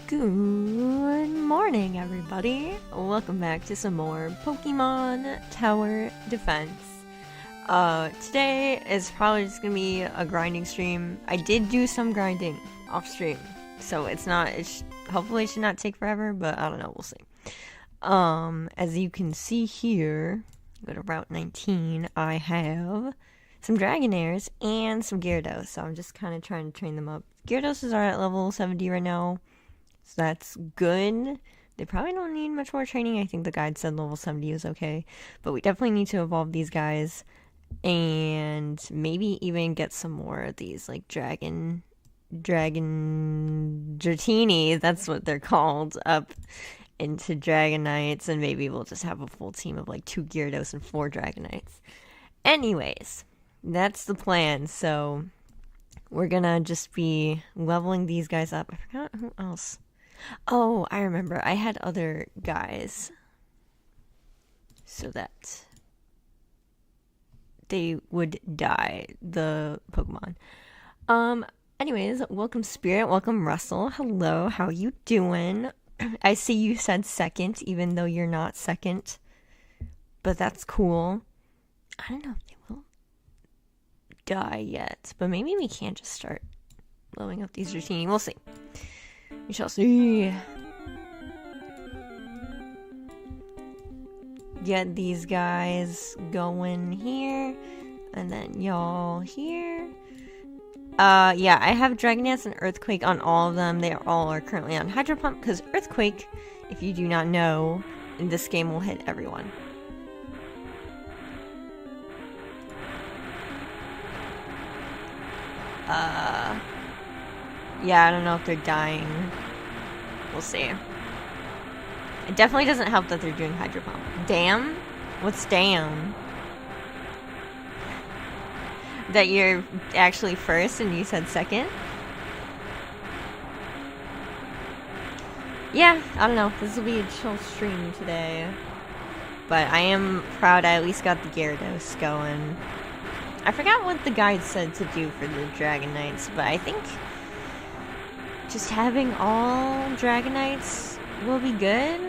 Good morning, everybody. Welcome back to some more Pokemon Tower Defense. Today is probably just gonna be a grinding stream. I did do some grinding off stream, so hopefully it should not take forever, but I don't know, we'll see. As you can see here, go to Route 19, I have some Dragonairs and some Gyarados, so I'm just kind of trying to train them up. Gyarados are at level 70 right now, so that's good. They probably don't need much more training. I think the guide said level 70 is okay, but we definitely need to evolve these guys, and maybe even get some more of these, like Dragon Dratini, that's what they're called, up into Dragonites, and maybe we'll just have a full team of like 2 Gyarados and 4 Dragonites. Anyways, that's the plan, so we're gonna just be leveling these guys up. I forgot who else. Oh, I remember. I had other guys so that they would die, the Pokemon. Anyways, welcome Spirit, welcome Russell. Hello, how you doing? I see you said second, even though you're not second. But that's cool. I don't know if they will die yet, but maybe we can just start blowing up these Dratini. We'll see. We shall see. Get these guys going here, and then y'all here. Yeah, I have Dragonites and Earthquake on all of them. They all are currently on Hydro Pump, because Earthquake, if you do not know, in this game will hit everyone. Yeah, I don't know if they're dying. We'll see. It definitely doesn't help that they're doing Hydro Pump. Damn? What's damn? That you're actually first and you said second? Yeah, I don't know. This will be a chill stream today. But I am proud I at least got the Gyarados going. I forgot what the guide said to do for the Dragonites, but I think just having all Dragonites will be good.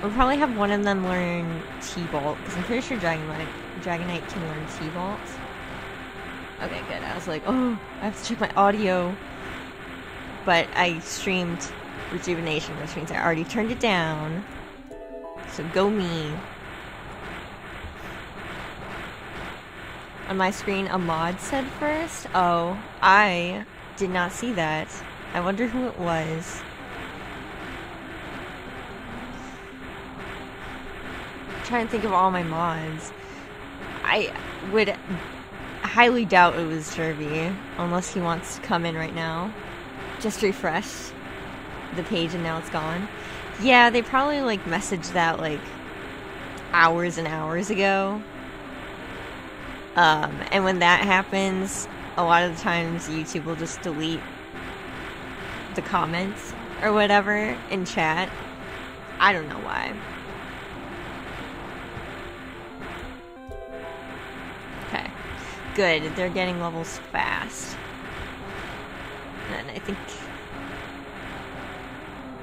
We'll probably have one of them learn T-Bolt, because I'm pretty sure Dragonite can learn T-Bolt. Okay, good. I was like, oh, I have to check my audio. But I streamed Rejuvenation, which means I already turned it down. So go me. On my screen, a mod said first. Oh, I did not see that. I wonder who it was. I'm trying to think of all my mods. I would highly doubt it was Jervy, unless he wants to come in right now. Just refreshed the page and now it's gone. Yeah, they probably like messaged that like hours and hours ago. And when that happens, a lot of the times YouTube will just delete the comments or whatever in chat. I don't know why. Okay. Good. They're getting levels fast. And I think...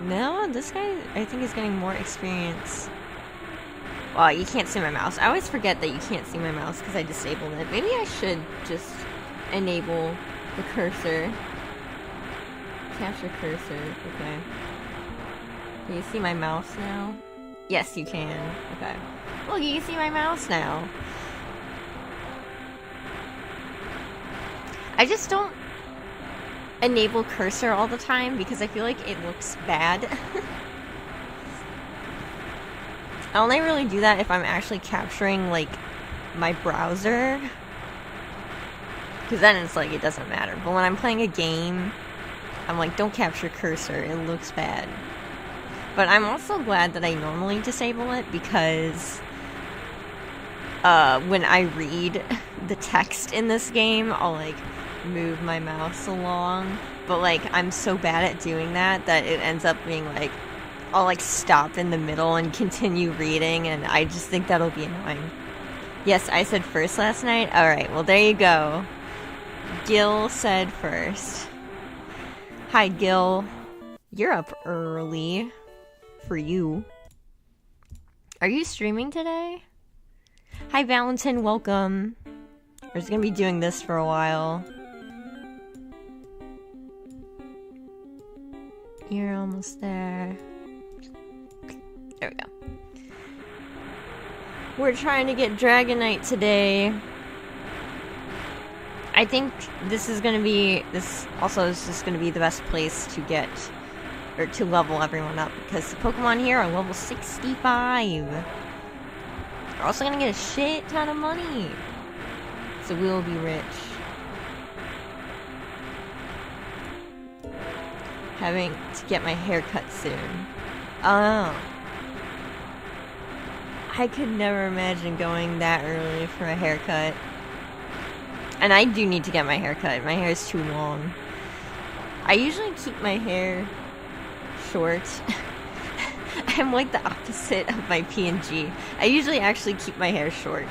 No, this guy, I think, is getting more experience. Well, you can't see my mouse. I always forget that you can't see my mouse because I disabled it. Maybe I should just enable the cursor. Capture cursor. Okay. Can you see my mouse now? Yes, you can. Okay. Well, you can see my mouse now. I just don't enable cursor all the time because I feel like it looks bad. I only really do that if I'm actually capturing, like, my browser. Because then it's like, it doesn't matter. But when I'm playing a game, I'm like, don't capture cursor, it looks bad. But I'm also glad that I normally disable it because when I read the text in this game, I'll, like, move my mouse along. But, like, I'm so bad at doing that it ends up being, like, I'll like stop in the middle and continue reading, and I just think that'll be annoying. Yes, I said first last night. Alright, well there you go. Gil said first. Hi Gil. You're up early. For you. Are you streaming today? Hi, Valentin, welcome. We're just gonna be doing this for a while. You're almost there. There we go. We're trying to get Dragonite today. I think this is gonna be, this also is just gonna be the best place to get, or to level everyone up, because the Pokemon here are level 65. We're also gonna get a shit ton of money. So we will be rich. Having to get my hair cut soon. Oh. I could never imagine going that early for a haircut. And I do need to get my hair cut. My hair is too long. I usually keep my hair short. I'm like the opposite of my PNG. I usually actually keep my hair short.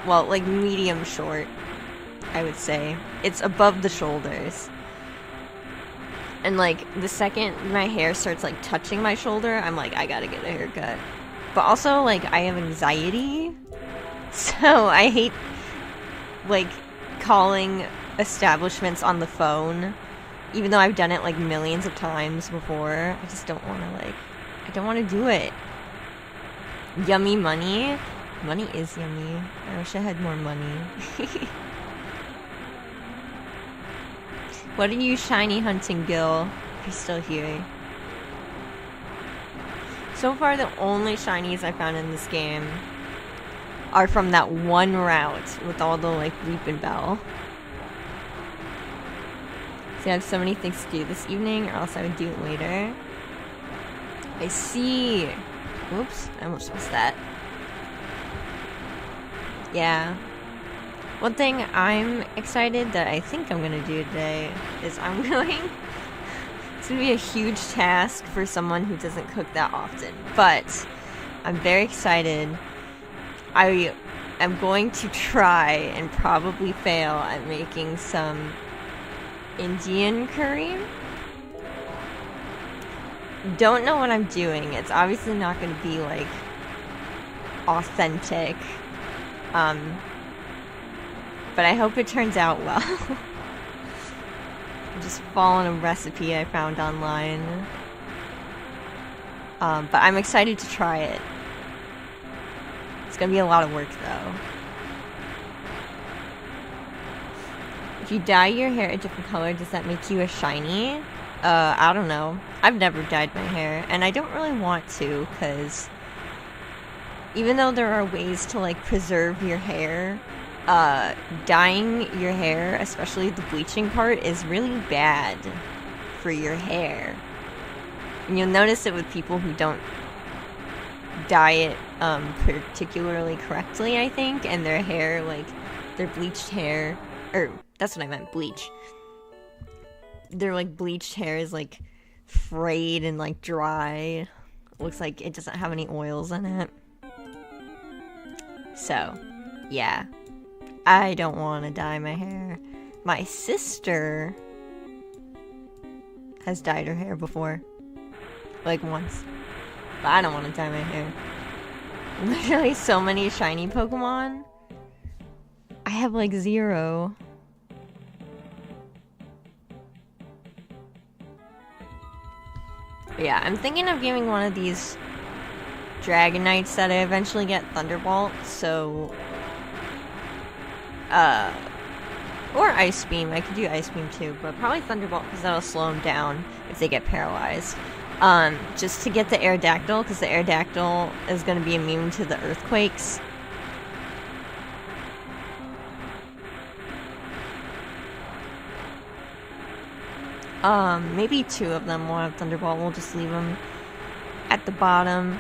Well, like medium short, I would say. It's above the shoulders. And like, the second my hair starts like touching my shoulder, I'm like, I gotta get a haircut. But also, like, I have anxiety. So I hate, like, calling establishments on the phone. Even though I've done it like millions of times before. I just don't want to, like, I don't want to do it. Yummy money? Money is yummy. I wish I had more money. What are you shiny hunting, Gil? If you're still here. So far, the only shinies I found in this game are from that one route with all the, like, Weepin' Bell. See, I have so many things to do this evening, or else I would do it later. I see. Whoops, I almost missed that. Yeah. One thing I'm excited that I think I'm gonna do today is I'm going... It's gonna be a huge task for someone who doesn't cook that often, but I'm very excited. I am going to try and probably fail at making some Indian curry. Don't know what I'm doing. It's obviously not going to be like authentic. But I hope it turns out well. Just following a recipe I found online. But I'm excited to try it. It's gonna be a lot of work though. If you dye your hair a different color, does that make you a shiny? I don't know. I've never dyed my hair, and I don't really want to, because even though there are ways to, like, preserve your hair, dyeing your hair, especially the bleaching part, is really bad for your hair. And you'll notice it with people who don't dye it particularly correctly, I think, and their hair, like, their bleached hair, or that's what I meant, bleach. Their, like, bleached hair is, like, frayed and, like, dry. Looks like it doesn't have any oils in it. So, yeah. I don't want to dye my hair. My sister has dyed her hair before. Like, once. But I don't want to dye my hair. Literally so many shiny Pokemon. I have, like, 0. But yeah, I'm thinking of giving one of these Dragonites that I eventually get Thunderbolt, so... or Ice Beam. I could do Ice Beam too, but probably Thunderbolt because that'll slow them down if they get paralyzed. Just to get the Aerodactyl, because the Aerodactyl is going to be immune to the earthquakes. Maybe 2 of them will have Thunderbolt. We'll just leave them at the bottom.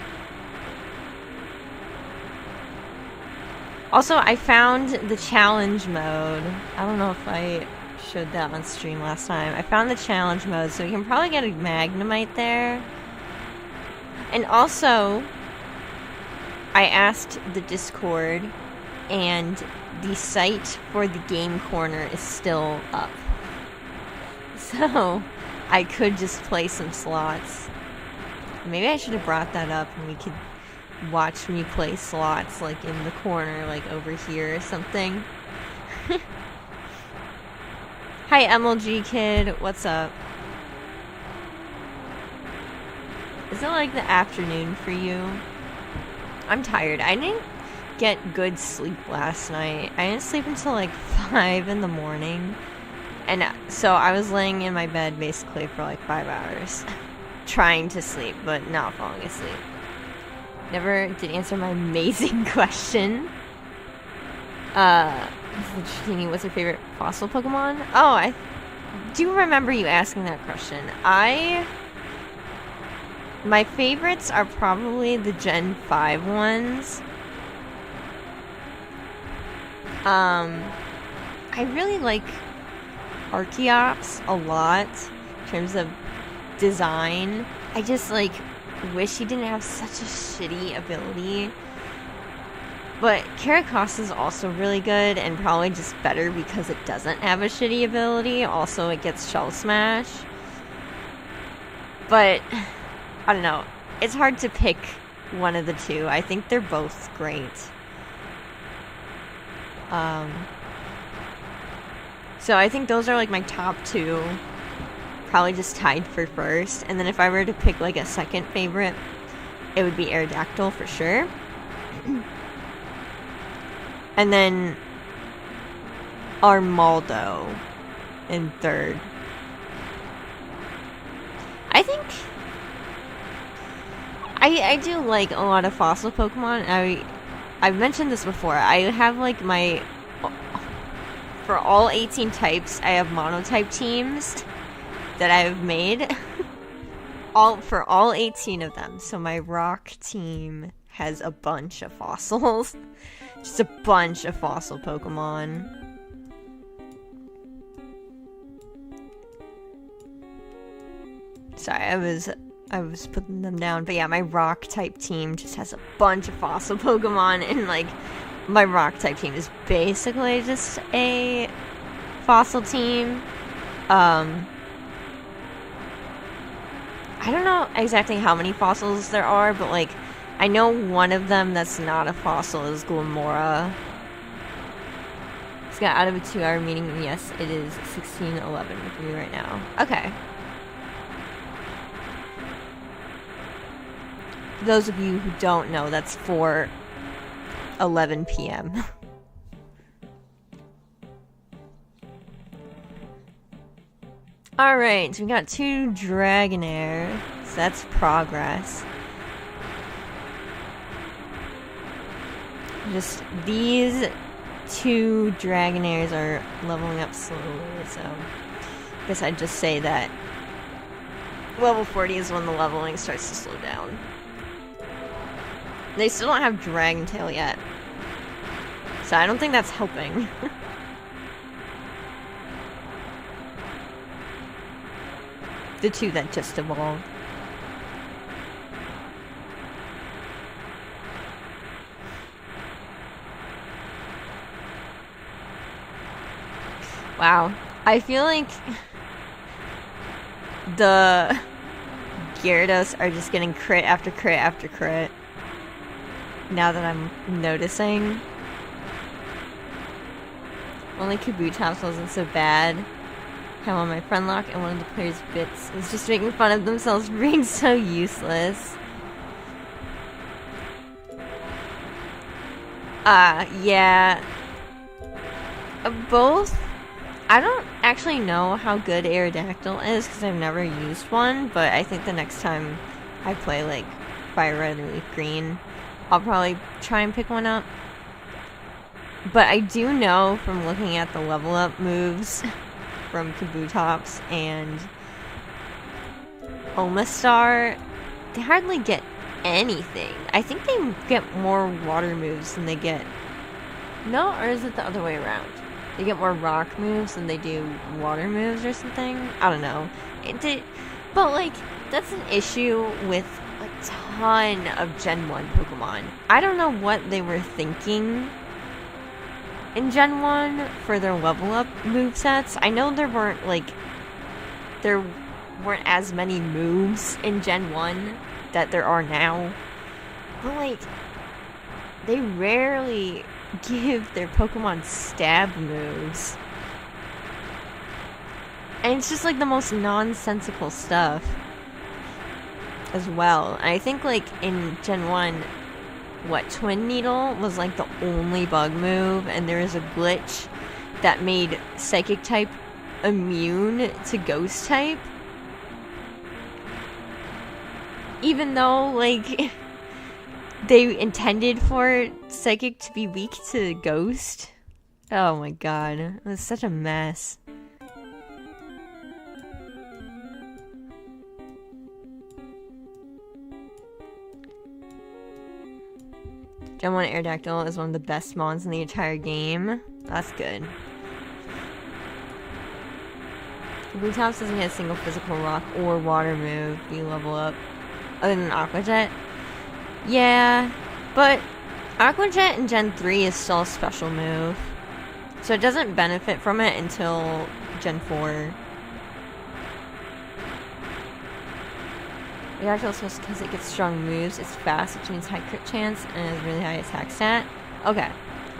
Also, I found the challenge mode. I don't know if I showed that on stream last time. I found the challenge mode, so you can probably get a Magnemite there. And also, I asked the Discord, and the site for the game corner is still up. So, I could just play some slots. Maybe I should have brought that up and we could watch me play slots, like, in the corner, like, over here or something. Hi, MLG Kid. What's up? Is it, like, the afternoon for you? I'm tired. I didn't get good sleep last night. I didn't sleep until, like, 5 in the morning. And so I was laying in my bed basically for, like, 5 hours. Trying to sleep, but not falling asleep. Never did answer my amazing question. What's your favorite fossil Pokemon? Oh, I do remember you asking that question. My favorites are probably the Gen 5 ones. I really like Archeops a lot in terms of design. I just, like, wish he didn't have such a shitty ability. But Caracross is also really good and probably just better because it doesn't have a shitty ability. Also, it gets Shell Smash. But I don't know. It's hard to pick one of the two. I think they're both great. So I think those are, like, my top two. Probably just tied for first. And then if I were to pick, like, a second favorite, it would be Aerodactyl for sure. And then Armaldo in third. I think I do like a lot of fossil Pokemon. I've mentioned this before. I have, like, for all 18 types, I have monotype teams that I've made. For all 18 of them. So my rock team has a bunch of fossils. Just a bunch of fossil Pokemon. Sorry, I was putting them down. But yeah, my rock type team just has a bunch of fossil Pokemon, and, like, my rock type team is basically just a fossil team. I don't know exactly how many fossils there are, but, like, I know one of them that's not a fossil is Glamora. It's got out of a 2-hour meeting. Yes, it is 16:11 for me right now. Okay. For those of you who don't know, that's 4:11 p.m. Alright, so we got 2 Dragonair. So that's progress. Just these 2 Dragonairs are leveling up slowly, so I guess I'd just say that level 40 is when the leveling starts to slow down. They still don't have Dragon Tail yet, so I don't think that's helping. The 2 that just evolved. Wow. I feel like the Gyarados are just getting crit after crit after crit. Now that I'm noticing. Only Kabutops wasn't so bad. How on my friend lock and one of the players' bits was just making fun of themselves for being so useless. Yeah. Both. I don't actually know how good Aerodactyl is because I've never used one, but I think the next time I play, like, Fire Red and Leaf Green, I'll probably try and pick one up. But I do know from looking at the level up moves from Kabutops and Omastar, they hardly get anything. I think they get more water moves than they get... No, or is it the other way around? They get more rock moves than they do water moves or something? I don't know. But, like, that's an issue with a ton of Gen 1 Pokemon. I don't know what they were thinking in Gen 1 for their level up movesets. I know there weren't, like... There weren't as many moves in Gen 1 that there are now. But, like, they rarely give their Pokemon stab moves. And it's just, like, the most nonsensical stuff as well. And I think, like, in Gen 1, Twin Needle was, like, the only bug move, and there is a glitch that made Psychic type immune to Ghost type. Even though, like, they intended for Psychic to be weak to Ghost. Oh my god, it was such a mess. Gen 1 Aerodactyl is one of the best mons in the entire game. That's good. Blue Tops doesn't get a single physical rock or water move if you level up. Other than Aqua Jet. Yeah, but Aqua Jet in Gen 3 is still a special move. So it doesn't benefit from it until Gen 4. The actual supposed because it gets strong moves, it's fast, which means high crit chance, and has really high attack stat. Okay.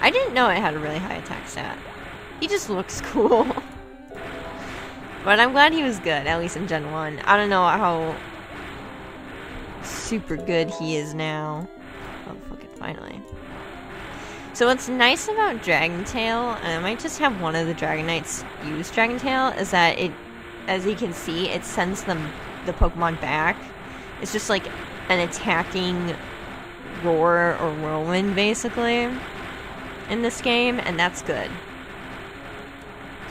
I didn't know it had a really high attack stat. He just looks cool. But I'm glad he was good, at least in Gen 1. I don't know how super good he is now. Oh, fuck it, finally. So what's nice about Dragon Tail, and I might just have one of the Dragonites use Dragon Tail, is that it, as you can see, it sends the Pokemon back. It's just like an attacking roar or whirlwind, basically, in this game, and that's good.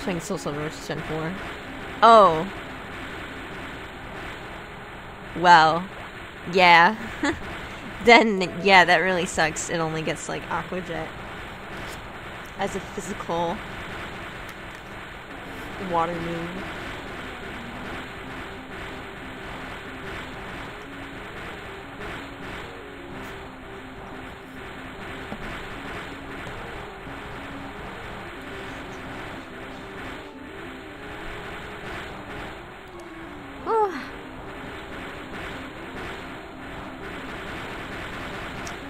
Swing Soul Silver, which is Gen 4. Oh. Well. Yeah. Then, yeah, that really sucks. It only gets, like, Aqua Jet as a physical water move.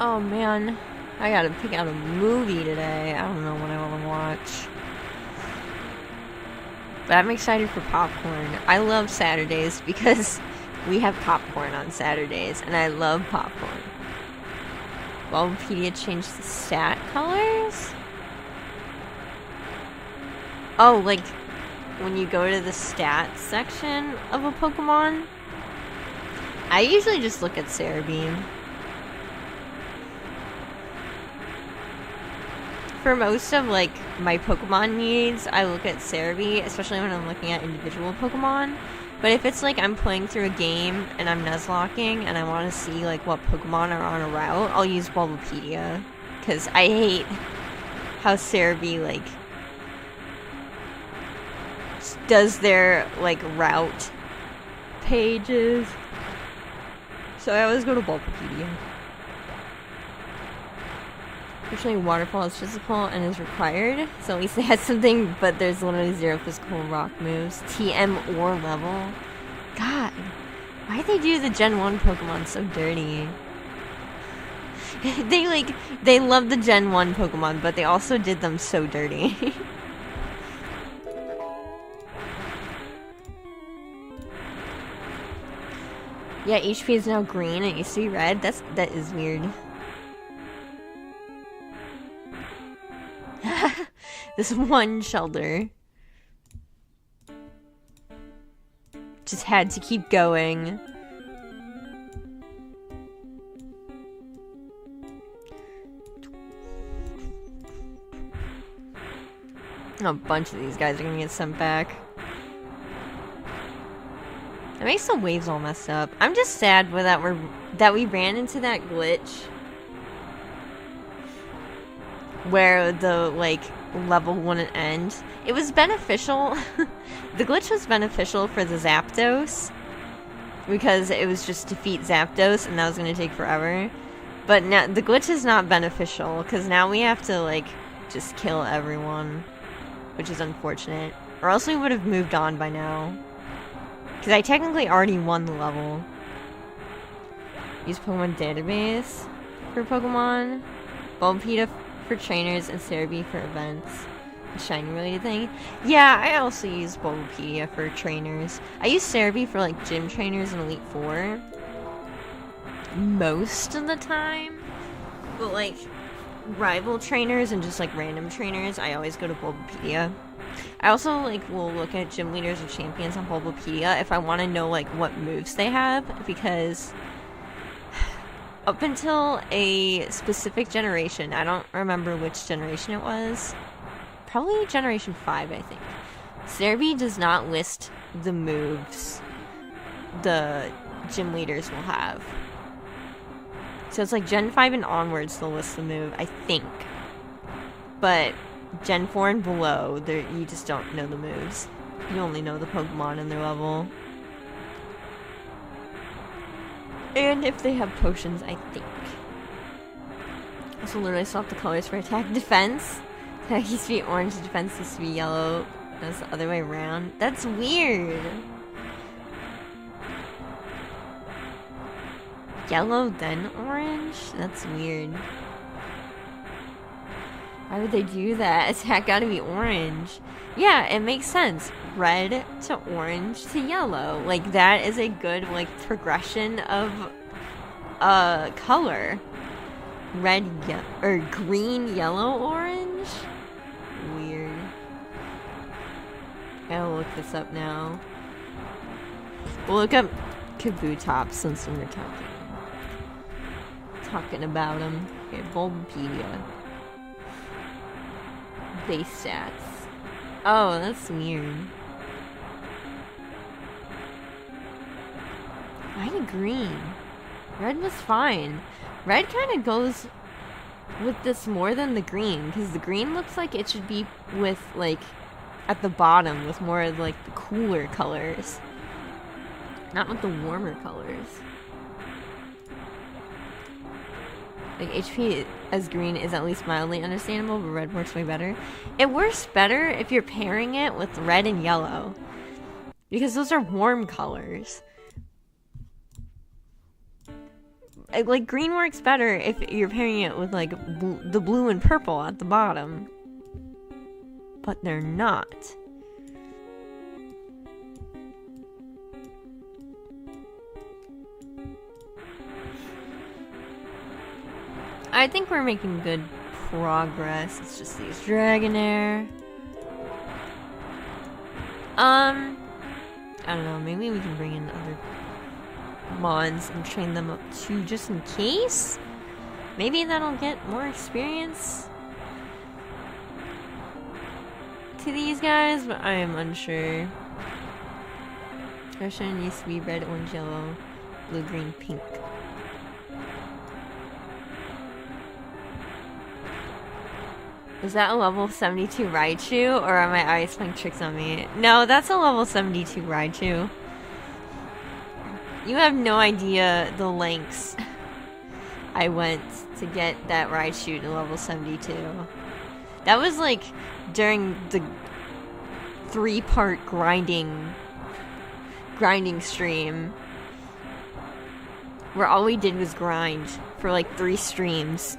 Oh man, I gotta pick out a movie today. I don't know what I want to watch. But I'm excited for popcorn. I love Saturdays because we have popcorn on Saturdays, and I love popcorn. Bulbapedia changed the stat colors? Oh, like when you go to the stats section of a Pokemon? I usually just look at Cerebeam. For most of, like, my Pokemon needs, I look at Cerebi, especially when I'm looking at individual Pokemon. But if it's, like, I'm playing through a game and I'm Nuzlocking and I want to see, like, what Pokemon are on a route, I'll use Bulbapedia. Because I hate how Cerebi, like, does their, like, route pages. So I always go to Bulbapedia. Fortunately, Waterfall is physical and is required, so at least they had something, but there's literally 0 physical rock moves, TM or level. God, why'd they do the Gen 1 Pokemon so dirty? they love the Gen 1 Pokemon, but they also did them so dirty. Yeah, HP is now green, it used to be red. That is weird. This one shelter just had to keep going. A bunch of these guys are gonna get sent back. It makes the waves all messed up. I'm just sad with that we ran into that glitch where the, like, level wouldn't end. It was beneficial. The glitch was beneficial for the Zapdos, because it was just defeat Zapdos, and that was going to take forever. But now, the glitch is not beneficial, because now we have to, like, just kill everyone, which is unfortunate. Or else we would have moved on by now. Because I technically already won the level. Use Pokemon Database for Pokemon. Bulbapedia for trainers and Cerebi for events. A shiny related thing. Yeah, I also use Bulbapedia for trainers. I use Cerebi for like gym trainers in Elite Four most of the time. But like rival trainers and just like random trainers, I always go to Bulbapedia. I also like will look at gym leaders or champions on Bulbapedia if I want to know like what moves they have, because up until a specific generation, I don't remember which generation it was, probably generation 5 I think, Cerebi does not list the moves the gym leaders will have. So it's like Gen 5 and onwards they'll list the move, I think. But Gen 4 and below, you just don't know the moves. You only know the Pokemon and their level. And if they have potions, I think. Also literally swap the colors for attack and defense. Attack used to be orange, defense used to be yellow. That's the other way around. That's weird. Yellow, then orange? That's weird. Why would they do that? Attack gotta be orange. Yeah, it makes sense. Red to orange to yellow. Like, that is a good, like, progression of color. Red, or green, yellow, orange? Weird. I'll look this up now. We'll look up Kabutops since we're talking about them. Okay, Bulbapedia. Base stats. Oh, that's weird. Why green? Red was fine. Red kind of goes with this more than the green, because the green looks like it should be with, like, at the bottom with more of, like, the cooler colors. Not with the warmer colors. Like, HP as green is at least mildly understandable, but red works way better. It works better if you're pairing it with red and yellow, because those are warm colors. Like, green works better if you're pairing it with, like, the blue and purple at the bottom. But they're not. I think we're making good progress. It's just these Dragonair. I don't know, maybe we can bring in other Mons and train them up too, just in case? Maybe that'll get more experience to these guys, but I am unsure. Russian used to be red, orange, yellow, blue, green, pink. Is that a level 72 Raichu, or are my eyes playing tricks on me? No, that's a level 72 Raichu. You have no idea the lengths I went to get that Raichu to level 72. That was like during the 3-part grinding stream, where all we did was grind for like 3 streams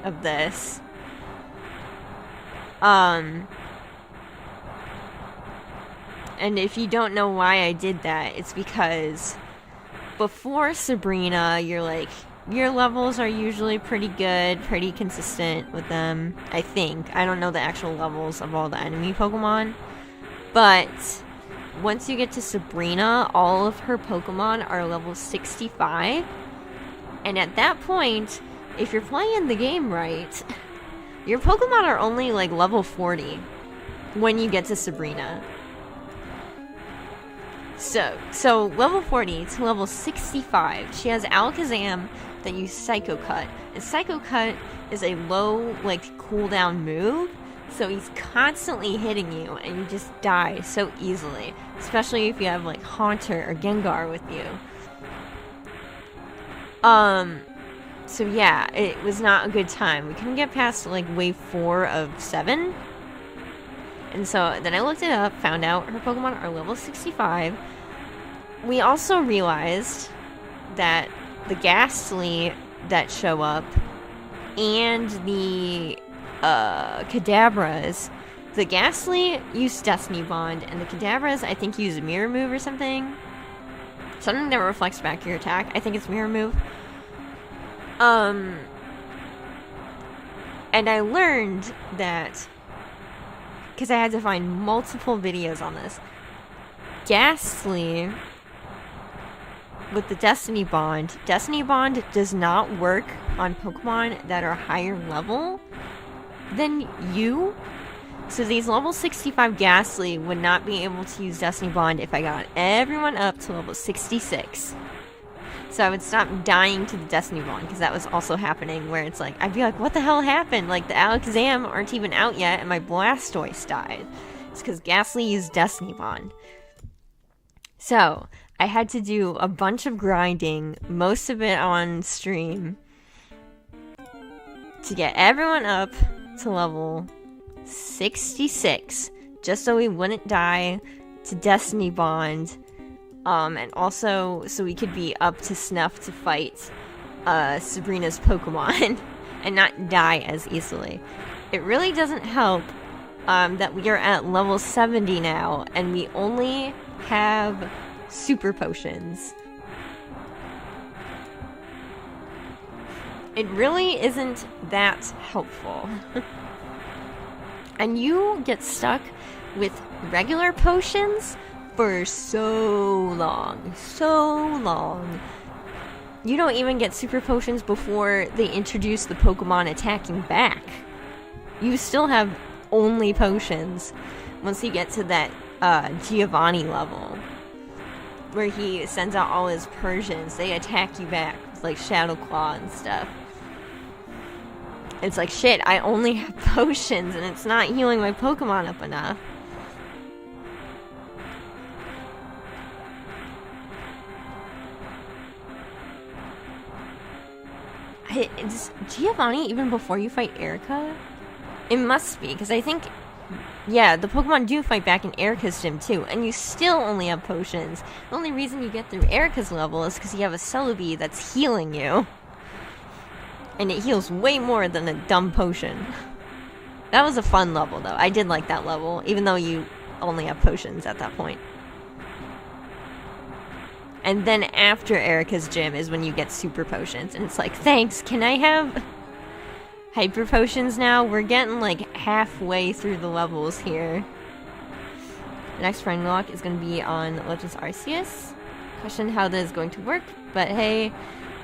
of this. And if you don't know why I did that, it's because before Sabrina, your levels are usually pretty good, pretty consistent with them, I think. I don't know the actual levels of all the enemy Pokemon, but once you get to Sabrina, all of her Pokemon are level 65, and at that point, if you're playing the game right, your Pokemon are only like level 40 when you get to Sabrina. So level 40 to level 65, she has Alakazam that uses Psycho Cut. And Psycho Cut is a low, like, cooldown move, so he's constantly hitting you and you just die so easily. Especially if you have, like, Haunter or Gengar with you. So yeah, it was not a good time. We couldn't get past, like, wave 4 of 7. And so then I looked it up, found out her Pokemon are level 65. we also realized that the Ghastly that show up and the Kadabras, the Ghastly use Destiny Bond, and the Kadabras I think use Mirror Move or something. Something that reflects back your attack. I think it's Mirror Move. And I learned that, because I had to find multiple videos on this, Ghastly with the Destiny Bond does not work on Pokemon that are higher level than you. So these level 65 Ghastly would not be able to use Destiny Bond if I got everyone up to level 66. So I would stop dying to the Destiny Bond, because that was also happening, where it's like, I'd be like, what the hell happened? Like, the Alakazam aren't even out yet, and my Blastoise died. It's because Ghastly used Destiny Bond. So, I had to do a bunch of grinding, most of it on stream, to get everyone up to level 66, just so we wouldn't die to Destiny Bond, and also so we could be up to snuff to fight Sabrina's Pokemon and not die as easily. It really doesn't help that we are at level 70 now, and we only have Super Potions. It really isn't that helpful. And you get stuck with regular potions for so long. You don't even get Super Potions before they introduce the Pokemon attacking back. You still have only potions once you get to that Giovanni level, where he sends out all his Persians. They attack you back with like Shadow Claw and stuff. It's like, shit, I only have potions and it's not healing my Pokemon up enough. Is Giovanni even before you fight Erica? It must be, because I think, yeah, the Pokemon do fight back in Erica's gym too, and you still only have potions. The only reason you get through Erica's level is because you have a Celebi that's healing you. And it heals way more than a dumb potion. That was a fun level, though. I did like that level, even though you only have potions at that point. And then after Erica's gym is when you get Super Potions. And it's like, thanks, can I have Hyper Potions now? We're getting like halfway through the levels here. The next friend lock is going to be on Legends Arceus. Question how that is going to work, but hey,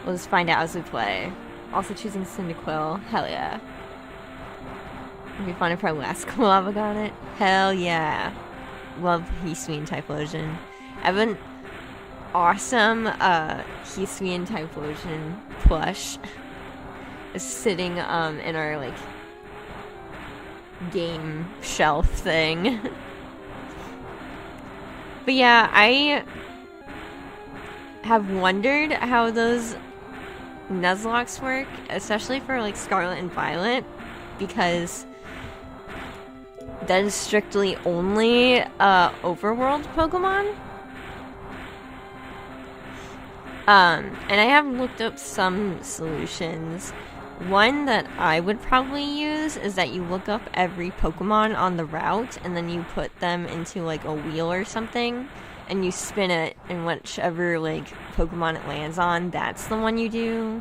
we'll just find out as we play. Also choosing Cyndaquil, hell yeah. It'd be fun if our last Quilava got it. Hell yeah. Love Hisuian Typhlosion. I have an awesome Hisuian Typhlosion plush is sitting in our like game shelf thing. But yeah, I have wondered how those Nuzlocke work, especially for like Scarlet and Violet, because that is strictly only overworld Pokemon. And I have looked up some solutions. One that I would probably use is that you look up every Pokemon on the route and then you put them into like a wheel or something and you spin it, and whichever like Pokemon it lands on, that's the one you do.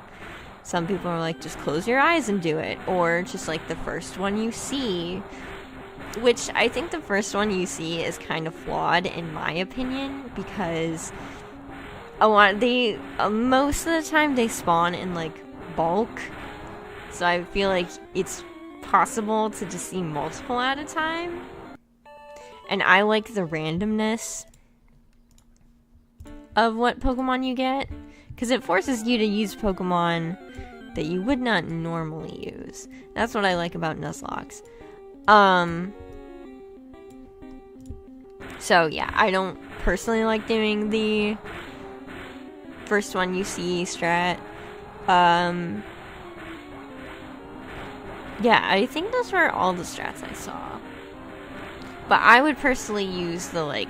Some people are like, just close your eyes and do it, or just like the first one you see, which I think the first one you see is kind of flawed in my opinion, because most of the time they spawn in like bulk, so I feel like it's possible to just see multiple at a time, and I like the randomness of what Pokemon you get, because it forces you to use Pokemon that you would not normally use. That's what I like about Nuzlocke. So yeah, I don't personally like doing the first one you see strat. Yeah, I think those were all the strats I saw. But I would personally use the like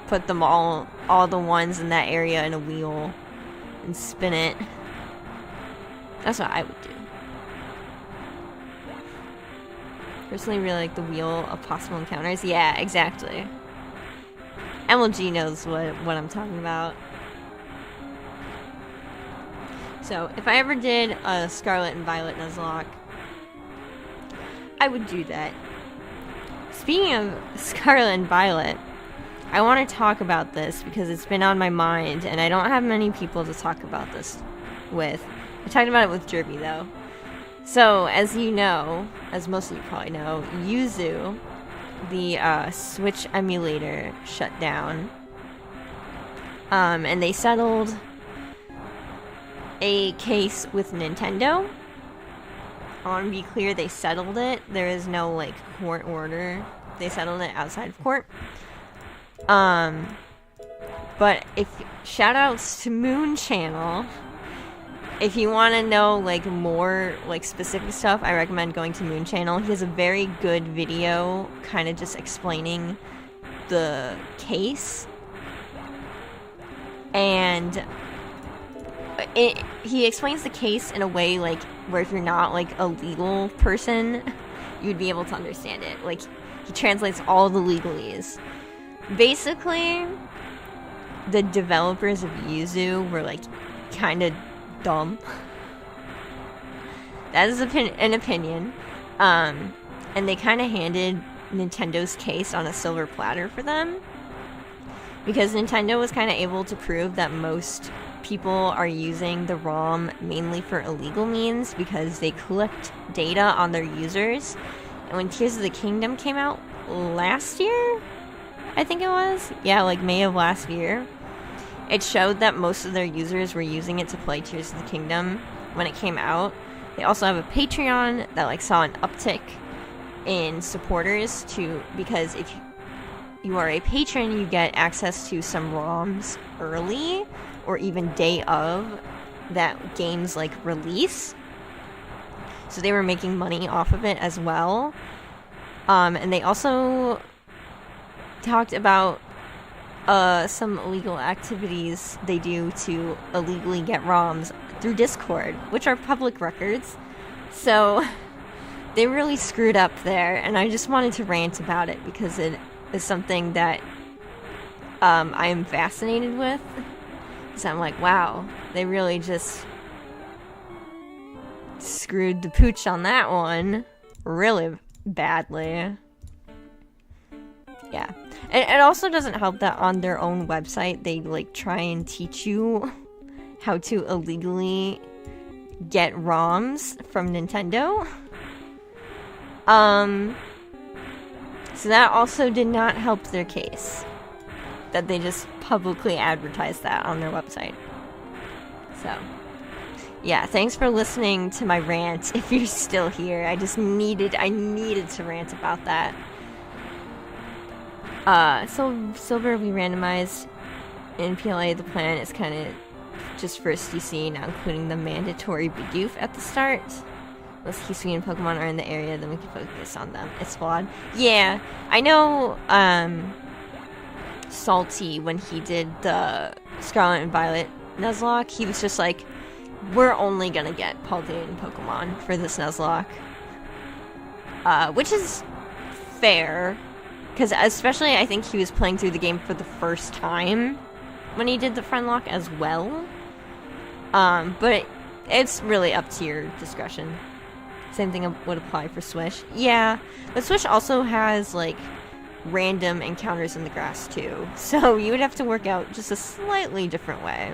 put them all the ones in that area in a wheel and spin it. That's what I would do. Personally, really like the wheel of possible encounters. Yeah, exactly. MLG knows what I'm talking about. So, if I ever did a Scarlet and Violet Nuzlocke, I would do that. Speaking of Scarlet and Violet, I want to talk about this because it's been on my mind, and I don't have many people to talk about this with. I talked about it with Derby, though. So, as you know, as most of you probably know, Yuzu, the Switch emulator, shut down. And they settled a case with Nintendo. I want to be clear, they settled it. There is no, like, court order. They settled it outside of court. But shoutouts to Moon Channel. If you want to know, like, more, like, specific stuff, I recommend going to Moon Channel. He has a very good video kind of just explaining the case. And he explains the case in a way, like, where if you're not, like, a legal person, you'd be able to understand it. Like, he translates all the legalese. Basically, the developers of Yuzu were, like, kind of dumb. That is an opinion. And they kind of handed Nintendo's case on a silver platter for them. Because Nintendo was kind of able to prove that most people are using the ROM mainly for illegal means because they collect data on their users. And when Tears of the Kingdom came out last year, I think it was? Yeah, like May of last year. It showed that most of their users were using it to play Tears of the Kingdom when it came out. They also have a Patreon that, like, saw an uptick in supporters because if you are a patron, you get access to some ROMs early or even day of that game's, like, release. So they were making money off of it as well. And they also talked about some illegal activities they do to illegally get ROMs through Discord, which are public records. So they really screwed up there, and I just wanted to rant about it because it is something that I am fascinated with. So I'm like, wow, they really just screwed the pooch on that one really badly. Yeah. And it also doesn't help that on their own website, they, like, try and teach you how to illegally get ROMs from Nintendo. So that also did not help their case. That they just publicly advertised that on their website. So, yeah, thanks for listening to my rant. If you're still here, I needed to rant about that. So Silver will be randomized in PLA. The plan is kind of just first DC, not including the mandatory Bidoof at the start. Unless Hisui and Pokemon are in the area, then we can focus on them. It's flawed. Yeah, I know, Salty, when he did the Scarlet and Violet Nuzlocke, he was just like, we're only gonna get Paldean and Pokemon for this Nuzlocke. Which is fair. Because especially, I think he was playing through the game for the first time when he did the friend lock as well. But it's really up to your discretion. Same thing would apply for Swish. Yeah, but Swish also has, like, random encounters in the grass, too. So you would have to work out just a slightly different way.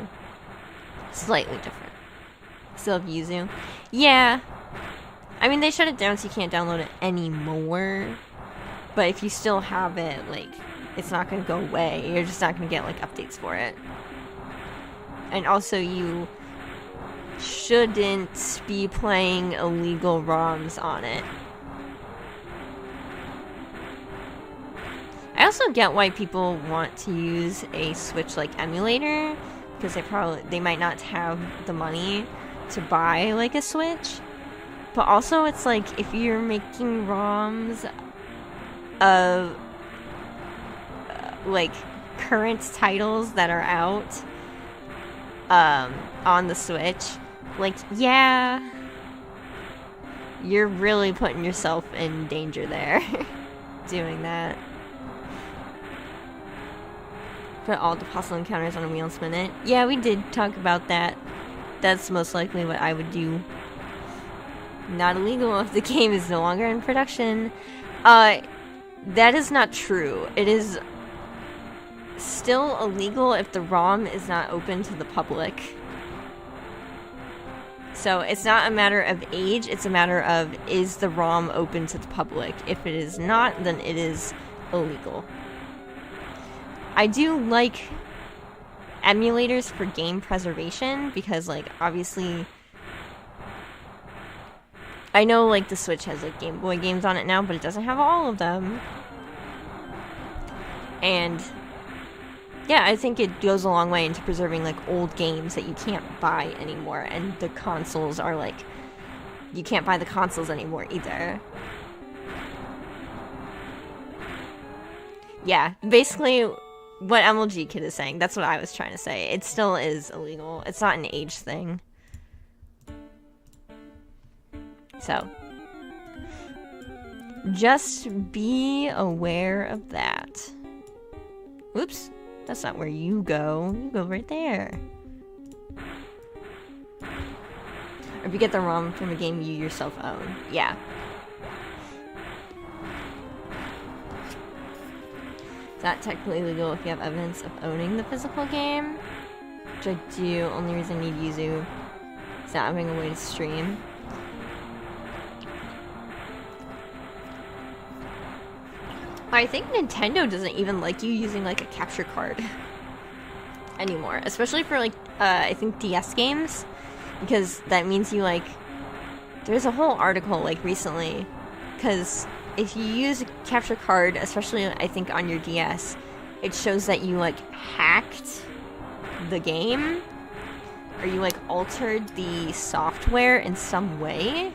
Slightly different. Still have Yuzu. Yeah. I mean, they shut it down so you can't download it anymore. But if you still have it, like, it's not going to go away. You're just not going to get, like, updates for it. And also, you shouldn't be playing illegal ROMs on it. I also get why people want to use a Switch, like, emulator. Because they might not have the money to buy, like, a Switch. But also, it's like, if you're making ROMs of, like, current titles that are out on the Switch, like, yeah, you're really putting yourself in danger there doing that. Put all the possible encounters on a wheel and spin it. Yeah, we did talk about that. That's most likely what I would do. Not illegal if the game is no longer in production. That is not true. It is still illegal if the ROM is not open to the public. So it's not a matter of age, it's a matter of, is the ROM open to the public? If it is not, then it is illegal. I do like emulators for game preservation because, like, obviously, I know, like, the Switch has, like, Game Boy games on it now, but it doesn't have all of them. And yeah, I think it goes a long way into preserving, like, old games that you can't buy anymore, and the consoles are, like, you can't buy the consoles anymore either. Yeah, basically what MLG Kid is saying, that's what I was trying to say. It still is illegal. It's not an age thing. So, just be aware of that. Oops, that's not where you go. You go right there. Or if you get the ROM from a game you yourself own. Yeah. It's not technically legal if you have evidence of owning the physical game, which I do. Only reason I need Yuzu is not having a way to stream. I think Nintendo doesn't even like you using, like, a capture card anymore, especially for, like, I think DS games, because that means you, like, there's a whole article, like, recently, because if you use a capture card, especially, I think, on your DS, it shows that you, like, hacked the game, or you, like, altered the software in some way.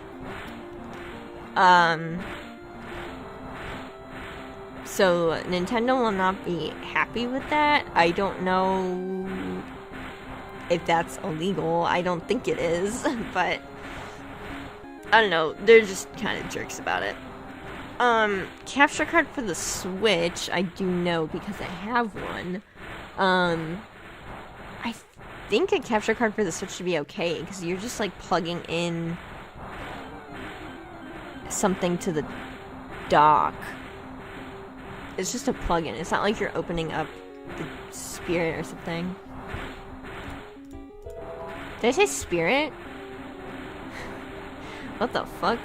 So Nintendo will not be happy with that. I don't know if that's illegal. I don't think it is, but I don't know. They're just kind of jerks about it. Capture card for the Switch, I do know because I have one. I think a capture card for the Switch should be okay because you're just, like, plugging in something to the dock. It's just a plug-in. It's not like you're opening up the Spirit or something. Did I say Spirit? What the fuck?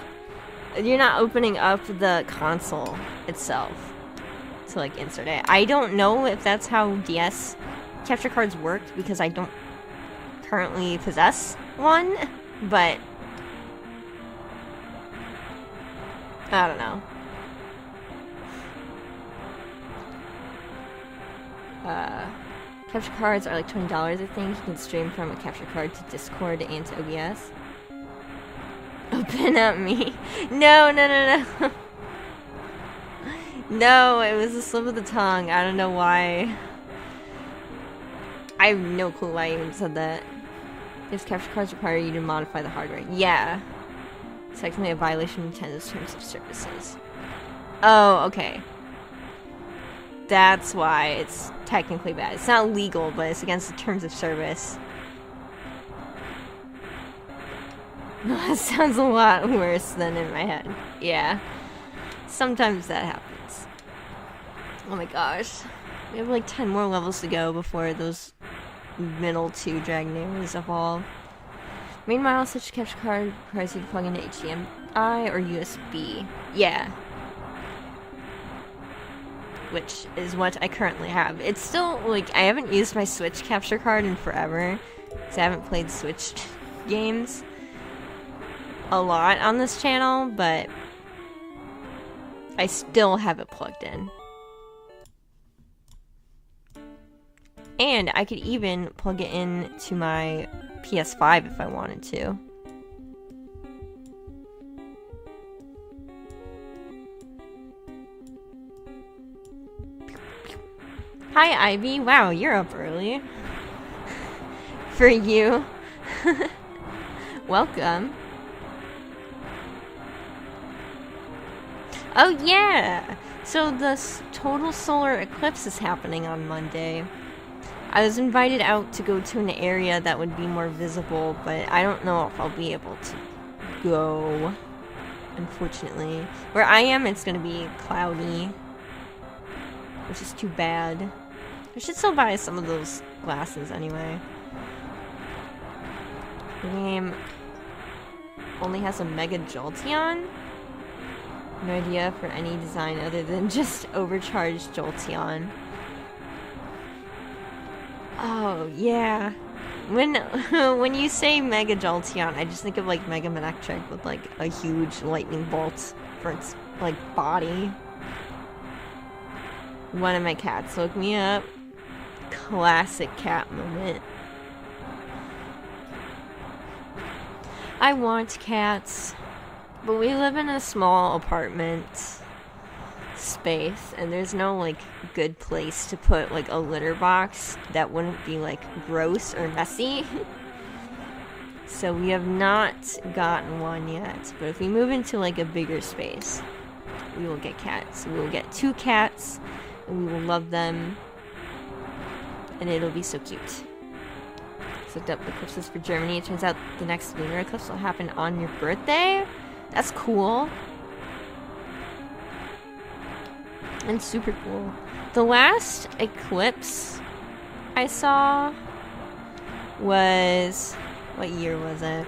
You're not opening up the console itself to, like, insert it. I don't know if that's how DS capture cards work because I don't currently possess one, but I don't know. Capture cards are like $20, I think. You can stream from a capture card to Discord and to OBS. Open at me. No. No, it was a slip of the tongue. I don't know why. I have no clue why I even said that. If capture cards require you to modify the hardware. Yeah. It's technically a violation of Nintendo's terms of services. Oh, okay. That's why it's technically bad. It's not legal, but it's against the terms of service. That sounds a lot worse than in my head. Yeah. Sometimes that happens. Oh my gosh. We have like 10 more levels to go before those middle two Dragonites evolve. Meanwhile, such capture card requires you to plug into HDMI or USB. Yeah. Which is what I currently have. It's still, like, I haven't used my Switch capture card in forever, because I haven't played Switch games a lot on this channel, but I still have it plugged in. And I could even plug it in to my PS5 if I wanted to. Hi, Ivy. Wow, you're up early. For you. Welcome. Oh, yeah! So the total solar eclipse is happening on Monday. I was invited out to go to an area that would be more visible, but I don't know if I'll be able to go, unfortunately. Where I am, it's gonna be cloudy, which is too bad. I should still buy some of those glasses anyway. The game only has a Mega Jolteon? No idea for any design other than just overcharged Jolteon. Oh, yeah. When you say Mega Jolteon, I just think of like Mega Manectric with like a huge lightning bolt for its like body. One of my cats woke me up. Classic cat moment. I want cats, but we live in a small apartment space, and there's no like good place to put like a litter box that wouldn't be like gross or messy. So we have not gotten one yet, but if we move into like a bigger space, we will get cats. We will get 2 cats, and we will love them, and it'll be so cute. Just looked up eclipses for Germany. It turns out the next lunar eclipse will happen on your birthday. That's cool. And super cool. The last eclipse I saw was... what year was it?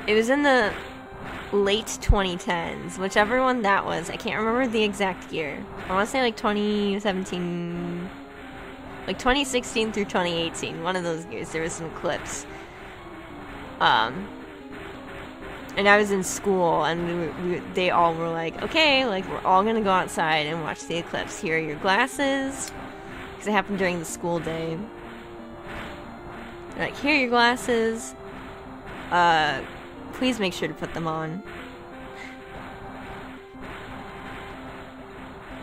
It was in the late 2010s. Whichever one that was. I can't remember the exact year. I want to say like 2017... like 2016 through 2018. One of those years there was an eclipse. And I was in school, and they all were like, okay, like, we're all gonna go outside and watch the eclipse. Here are your glasses. Because it happened during the school day. They're like, here are your glasses. Please make sure to put them on.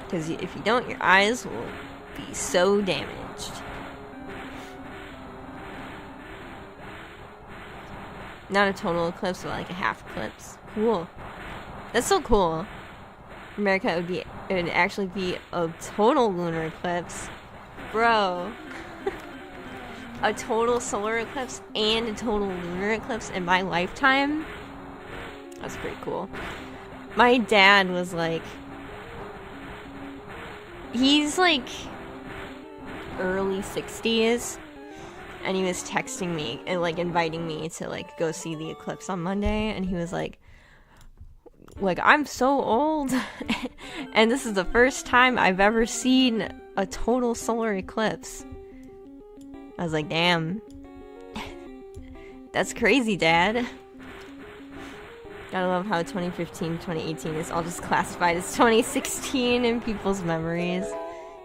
Because if you don't, your eyes will be so damaged. Not a total eclipse, but like a half eclipse. Cool. That's so cool. America, it would actually be a total lunar eclipse. Bro. A total solar eclipse and a total lunar eclipse in my lifetime? That's pretty cool. My dad was like... he's like... early 60s. And he was texting me and like inviting me to like go see the eclipse on Monday, and he was like I'm so old and this is the first time I've ever seen a total solar eclipse. I was like, damn. That's crazy, Dad. Gotta love how 2015, 2018 is all just classified as 2016 in people's memories.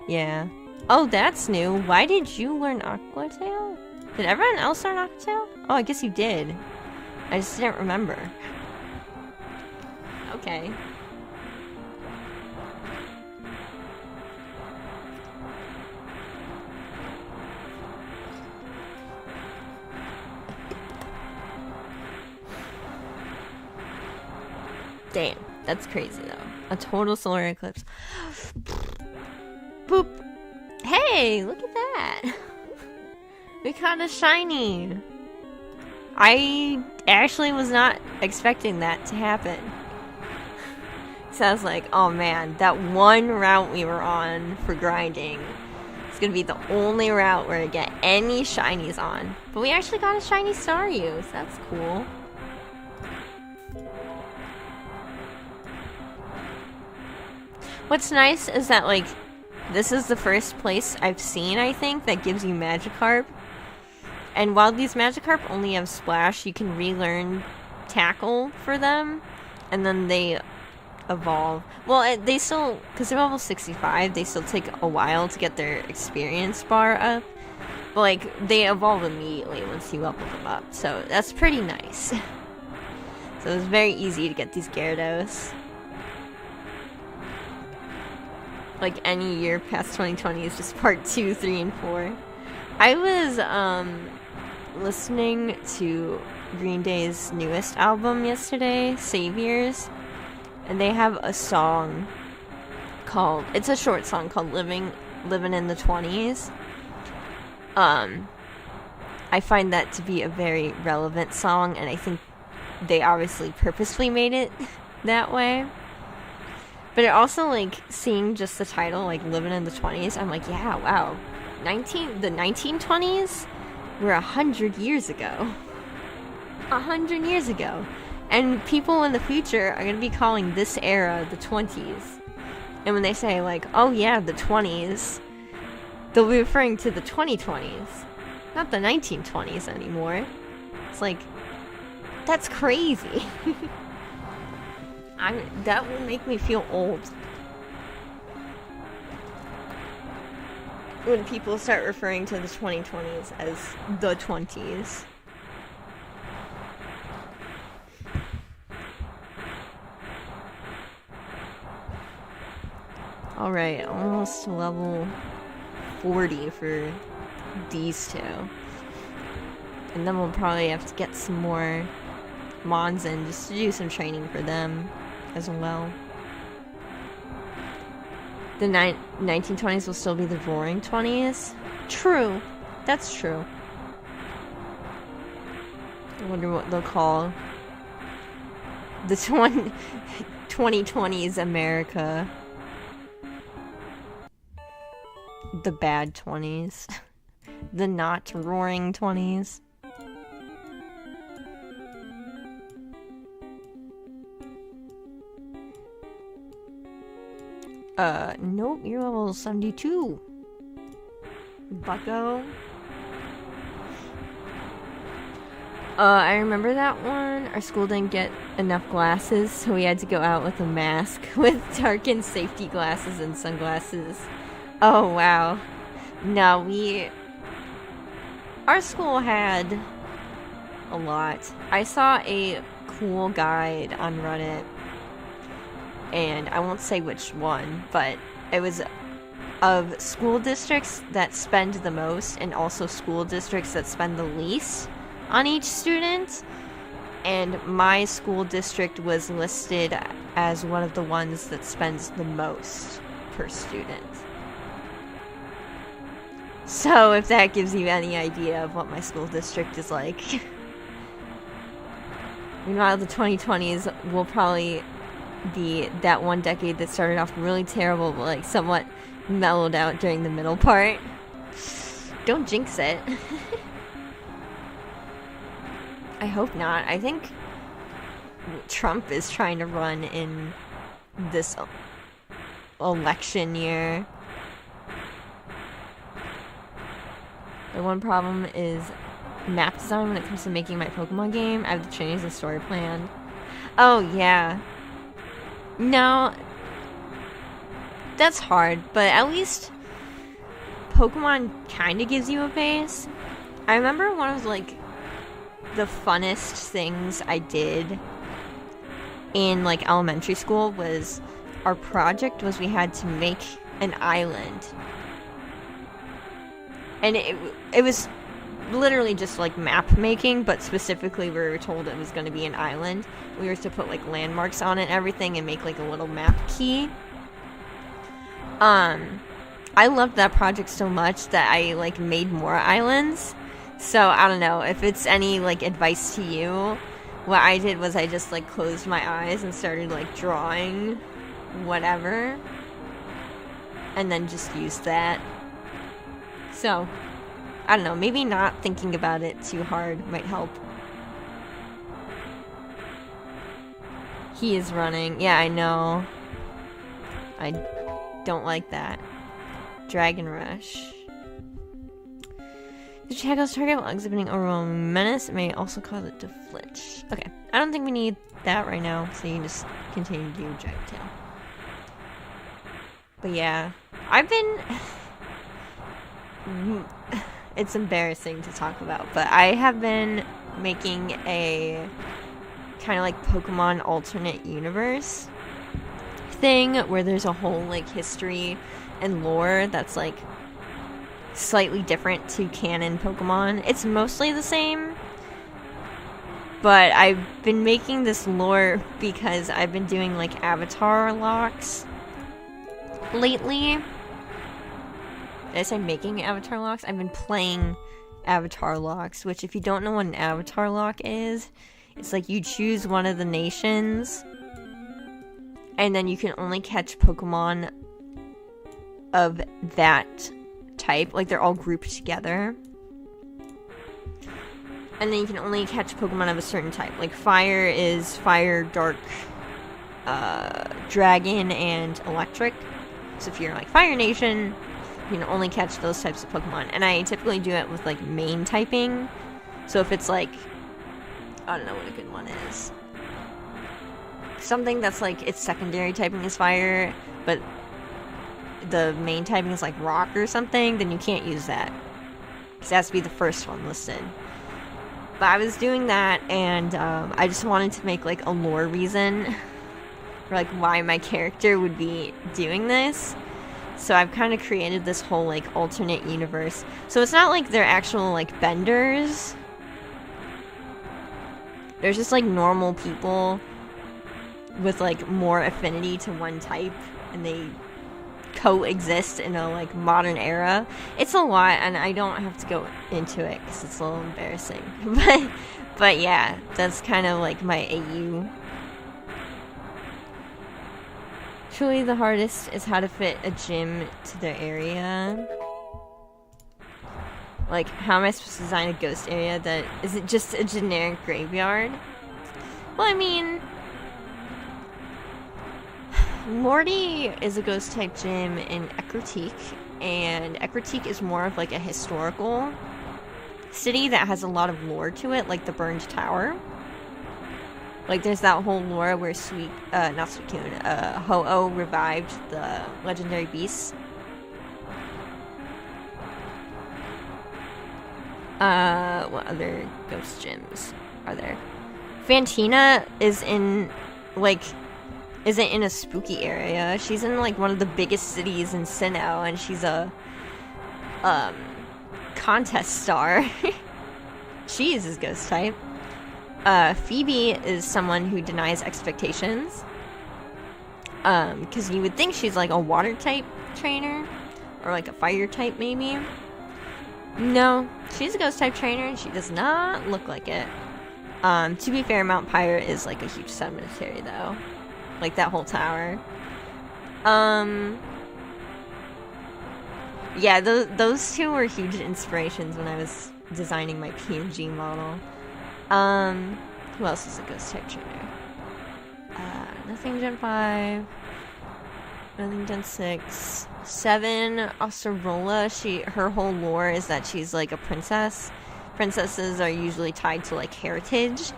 Yeah. Oh, that's new. Why did you learn Aquatail? Did everyone else learn Aquatail? Oh, I guess you did. I just didn't remember. Okay. Damn, that's crazy though. A total solar eclipse. Boop. Hey, look at that. We caught a shiny. I actually was not expecting that to happen. So I was like, oh man, that one route we were on for grinding is gonna be the only route where I get any shinies on. But we actually got a shiny Staryu, so that's cool. What's nice is that, like, this is the first place I've seen, I think, that gives you Magikarp. And while these Magikarp only have Splash, you can relearn Tackle for them. And then they evolve. Well, they still, because they're level 65, they still take a while to get their experience bar up. But, like, they evolve immediately once you level them up. So that's pretty nice. So it was very easy to get these Gyarados. like any year past 2020 is just part 2, 3, and 4. I was listening to Green Day's newest album yesterday, Saviors, and they have a song called, it's a short song called Living in the 20s. I find that to be a very relevant song, and I think they obviously purposely made it that way. But it also, like, seeing just the title, like, Living in the 20s, I'm like, yeah, wow. The 1920s were 100 years ago. 100 years ago. And people in the future are going to be calling this era the 20s. And when they say, like, oh yeah, the 20s, they'll be referring to the 2020s. Not the 1920s anymore. It's like, that's crazy. That will make me feel old. When people start referring to the 2020s as the 20s. Alright, almost level 40 for these two. And then we'll probably have to get some more Mons in just to do some training for them as well. The 1920s will still be the Roaring 20s. True. That's true. I wonder what they'll call the 2020s America. The bad 20s. The not roaring 20s. Nope, you're level 72. Bucko. I remember that one. Our school didn't get enough glasses, so we had to go out with a mask with darkened safety glasses and sunglasses. Oh, wow. No, our school had a lot. I saw a cool guide on Reddit, and I won't say which one, but it was of school districts that spend the most and also school districts that spend the least on each student. And my school district was listed as one of the ones that spends the most per student. So if that gives you any idea of what my school district is like. Meanwhile, the 2020s will probably be that one decade that started off really terrible, but like somewhat mellowed out during the middle part. Don't jinx it. I hope not. I think Trump is trying to run in this election year. The one problem is map design when it comes to making my Pokemon game. I have to change the story plan. Oh, yeah. No, that's hard, but at least Pokemon kind of gives you a base. I remember one of, like, the funnest things I did in, like, elementary school was our project was we had to make an island. And it was literally just, like, map making, but specifically we were told it was going to be an island. We were to put, like, landmarks on it and everything and make, like, a little map key. I loved that project so much that I, like, made more islands. So, I don't know, if it's any, like, advice to you, what I did was I just, like, closed my eyes and started, like, drawing whatever. And then just used that. So, I don't know, maybe not thinking about it too hard might help. He is running. Yeah, I know. I don't like that. Dragon Rush. The Chagos target while exhibiting overwhelming menace. It may also cause it to flinch. Okay, I don't think we need that right now, so you can just continue to do Dragon Tail. But yeah, I've been... It's embarrassing to talk about, but I have been making a kind of like Pokemon alternate universe thing where there's a whole like history and lore that's like slightly different to canon Pokemon. It's mostly the same, but I've been making this lore because I've been doing like avatar locks lately. Did I say making avatar locks? I've been playing avatar locks, which if you don't know what an avatar lock is, it's like you choose one of the nations and then you can only catch Pokemon of that type. Like, they're all grouped together. And then you can only catch Pokemon of a certain type. Like, fire is fire, dark, dragon, and electric. So if you're, like, Fire Nation, you can only catch those types of Pokemon. And I typically do it with, like, main typing. So if it's, like, I don't know what a good one is. Something that's, like, its secondary typing is fire, but the main typing is, like, rock or something, then you can't use that. Because it has to be the first one listed. But I was doing that, and I just wanted to make, like, a lore reason for, like, why my character would be doing this. So I've kind of created this whole, like, alternate universe. So it's not like they're actual, like, benders. They're just, like, normal people with, like, more affinity to one type, and they coexist in a, like, modern era. It's a lot, and I don't have to go into it, because it's a little embarrassing. But yeah, that's kind of, like, my AU. Truly the hardest is how to fit a gym to their area. Like, how am I supposed to design a ghost area that isn't just a generic graveyard? Well, I mean, Morty is a ghost type gym in Ecruteak, and Ecruteak is more of like a historical city that has a lot of lore to it, like the Burned Tower. Like, there's that whole lore where Ho-Oh revived the legendary beasts. What other ghost gyms are there? Fantina is in, like, isn't in a spooky area. She's in, like, one of the biggest cities in Sinnoh, and she's a, contest star. She uses ghost type. Phoebe is someone who denies expectations. Because you would think she's, like, a water type trainer, or, like, a fire type, maybe. No, she's a ghost type trainer, and she does not look like it. To be fair, Mount Pirate is, like, a huge cemetery, though. Like, that whole tower. Yeah, those two were huge inspirations when I was designing my PNG model. Who else is a ghost type trainer? Nothing Gen 5. Nothing Gen 6. 7, Acerola, her whole lore is that she's, like, a princess. Princesses are usually tied to, like, heritage.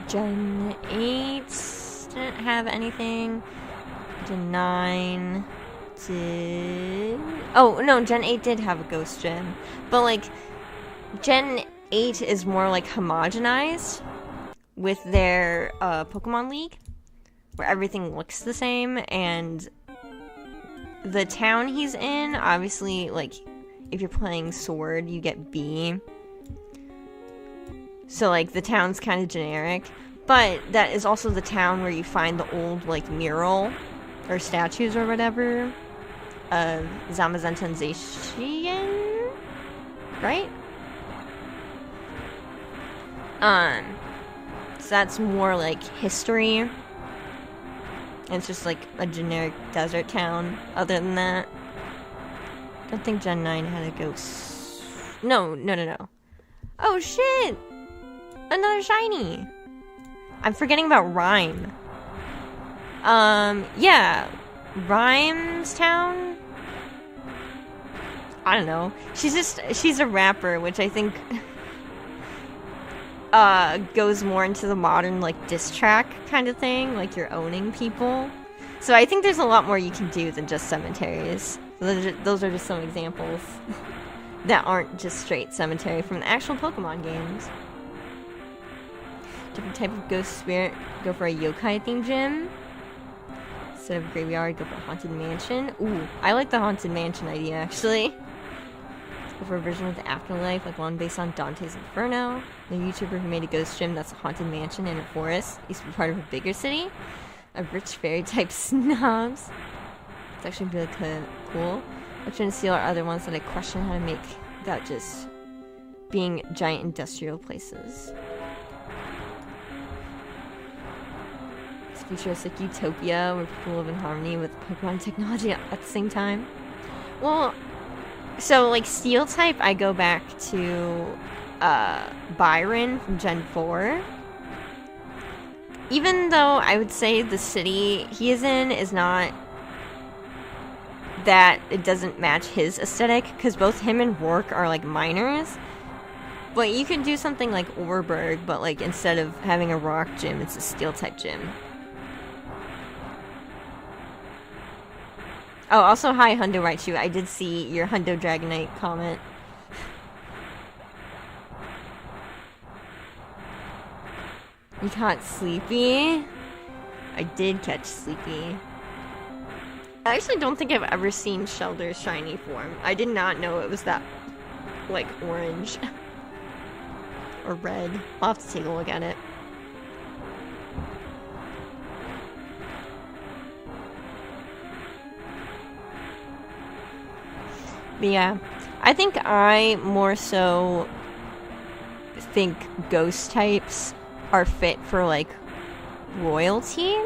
Gen 8 didn't have anything. Gen 9 did... Oh, no, Gen 8 did have a ghost gym. But, like, Gen 8 is more, like, homogenized with their Pokemon League, where everything looks the same, and the town he's in, obviously, like, if you're playing Sword, you get B. So, like, the town's kind of generic. But that is also the town where you find the old, like, mural or statues or whatever of Zamazenta and Zacian, right? So that's more, like, history. And it's just, like, a generic desert town. Other than that, I don't think Gen 9 had a ghost. No. Oh, shit! Another shiny! I'm forgetting about Rhyme. Yeah. Rhyme's town? I don't know. She's a rapper, which I think goes more into the modern, like, diss track kind of thing, like you're owning people. So I think there's a lot more you can do than just cemeteries. Those are just some examples that aren't just straight cemetery from the actual Pokemon games. Different type of ghost spirit, go for a yokai themed gym. Instead of graveyard, go for a haunted mansion. Ooh, I like the haunted mansion idea, actually. Go for a version of the afterlife, like one based on Dante's Inferno. The YouTuber who made a ghost gym that's a haunted mansion in a forest used to be part of a bigger city. A rich fairy type snobs. It's actually really cool. Witch and Seal are other ones that I question how to make without just being giant industrial places. It's futuristic utopia where people live in harmony with Pokemon technology at the same time. Well, so like Steel type, I go back to Byron from Gen 4. Even though I would say the city he is in is not that it doesn't match his aesthetic, because both him and Rourke are like miners. But you can do something like Orberg, but like instead of having a rock gym, it's a steel type gym. Oh, also hi Hundo Raichu. I did see your Hundo Dragonite comment. You caught Sleepy? I did catch Sleepy. I actually don't think I've ever seen Shelder's shiny form. I did not know it was that, like, orange. Or red. I'll have to take a look at it. But yeah, I think I more so think ghost types are fit for, like, royalty.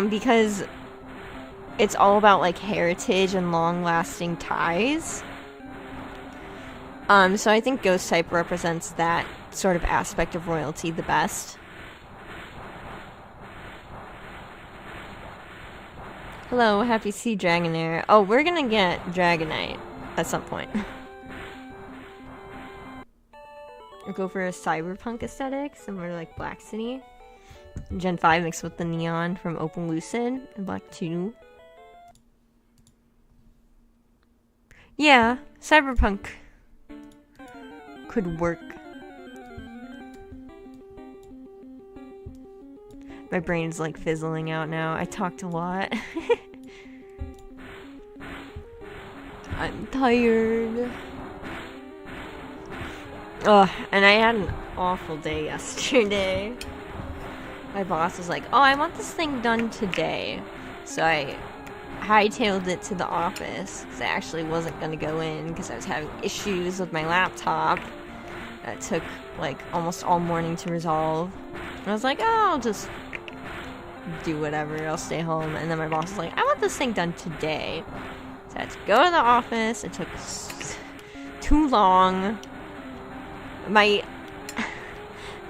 Because it's all about, like, heritage and long-lasting ties. So I think ghost type represents that sort of aspect of royalty the best. Hello, happy to see Dragonair. Oh, we're gonna get Dragonite at some point. Or go for a cyberpunk aesthetic, similar to like Black City. Gen 5 mixed with the neon from Open Lucid and Black 2. Yeah, cyberpunk could work. My brain's like fizzling out now. I talked a lot. I'm tired. Ugh, and I had an awful day yesterday. My boss was like, oh, I want this thing done today. So I hightailed it to the office, because I actually wasn't going to go in, because I was having issues with my laptop. That took, like, almost all morning to resolve. And I was like, oh, I'll just do whatever, I'll stay home. And then my boss was like, I want this thing done today. So I had to go to the office. It took too long. My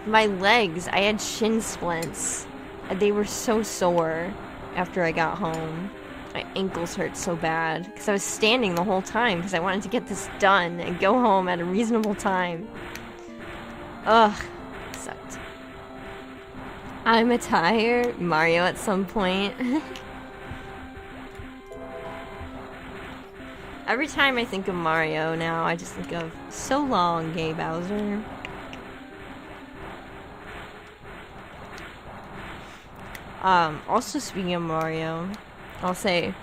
legs, I had shin splints. They were so sore after I got home. My ankles hurt so bad because I was standing the whole time because I wanted to get this done and go home at a reasonable time. Ugh, sucked. I'm a tired Mario at some point. Every time I think of Mario now, I just think of so long, Gay Bowser. Also speaking of Mario, I'll say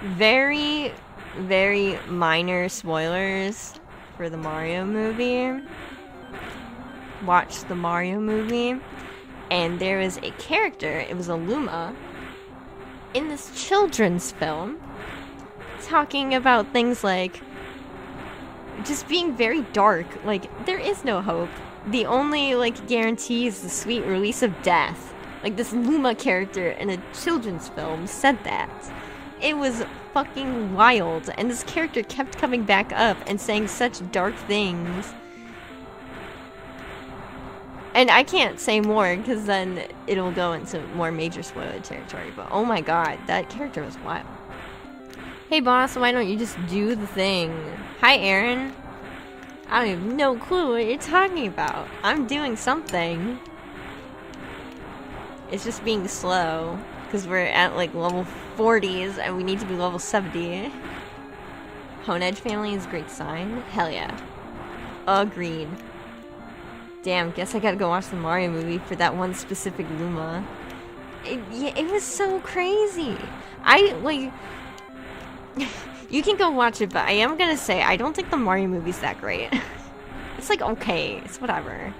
very, very minor spoilers for the Mario movie. Watch the Mario movie, and there was a character, it was a Luma, in this children's film, talking about things like just being very dark. Like, there is no hope. The only, like, guarantee is the sweet release of death. Like, this Luma character in a children's film said that. It was fucking wild. And this character kept coming back up and saying such dark things. And I can't say more, because then it'll go into more major spoiler territory. But oh my god, that character was wild. Hey boss, why don't you just do the thing? Hi Aaron. I don't have no clue what you're talking about. I'm doing something. It's just being slow, because we're at like level 40s and we need to be level 70. Honedge family is a great sign. Hell yeah. Agreed. Damn, guess I gotta go watch the Mario movie for that one specific Luma. Yeah, it was so crazy. Like... You can go watch it, but I am gonna say, I don't think the Mario movie's that great. It's like, okay, it's whatever.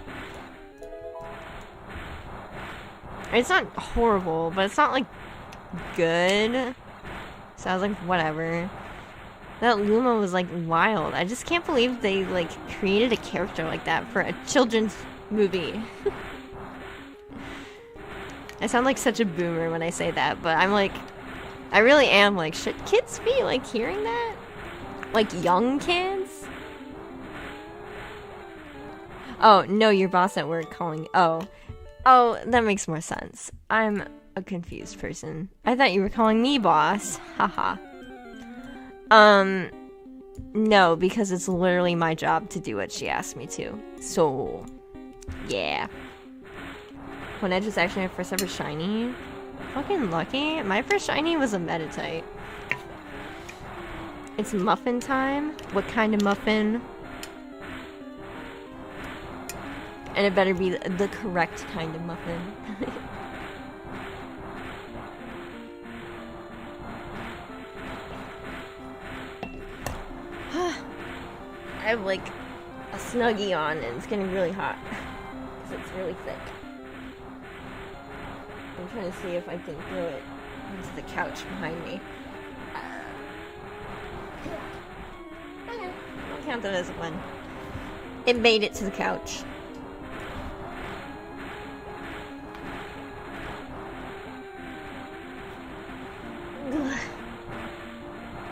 It's not horrible, but it's not, like, good. So I was like, whatever. That Luma was, like, wild. I just can't believe they, like, created a character like that for a children's movie. I sound like such a boomer when I say that, but I'm like... I really am like, should kids be, like, hearing that? Like, young kids? Oh, no, your boss at work calling... Oh, that makes more sense. I'm a confused person. I thought you were calling me boss. Haha. No, because it's literally my job to do what she asked me to. So, yeah. When I just actually my first ever shiny... Fucking lucky. My first shiny was a Meditite. It's muffin time. What kind of muffin? And it better be the correct kind of muffin. I have like a Snuggie on and it's getting really hot. Because it's really thick. I'm trying to see if I can throw it into the couch behind me. Okay. I'll count that as a win. It made it to the couch.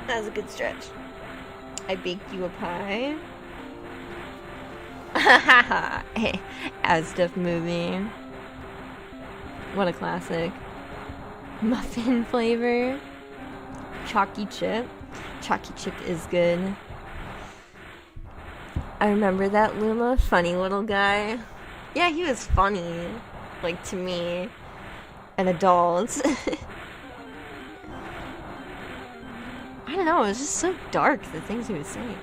That was a good stretch. I baked you a pie. Haha. Hey, Asdef movie. What a classic. Muffin flavor. Chalky chip. Chalky chip is good. I remember that Luma. Funny little guy. Yeah, he was funny. Like, to me. An adult. I don't know, it was just so dark, the things he was saying.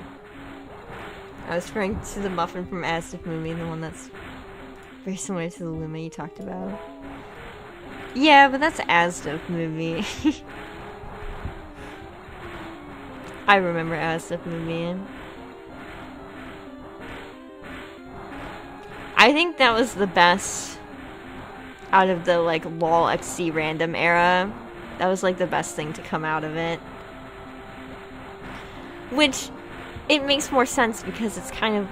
I was referring to the muffin from Aztec movie, the one that's very similar to the Luma you talked about. Yeah, but that's Aztec movie. I remember Aztec movie. I think that was the best out of the, like, LOL XC random era. That was, like, the best thing to come out of it. Which, it makes more sense because it's kind of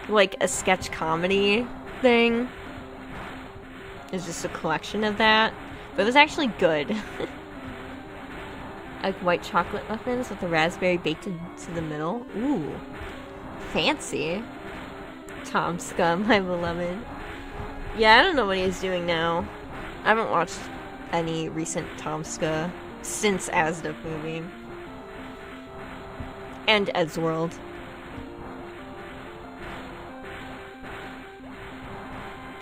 like a sketch comedy thing. It's just a collection of that. But it was actually good. Like white chocolate muffins with the raspberry baked into the middle. Ooh. Fancy. Tom Scum, my beloved. Yeah, I don't know what he's doing now. I haven't watched any recent Tomska since Asda movie. And Eddsworld.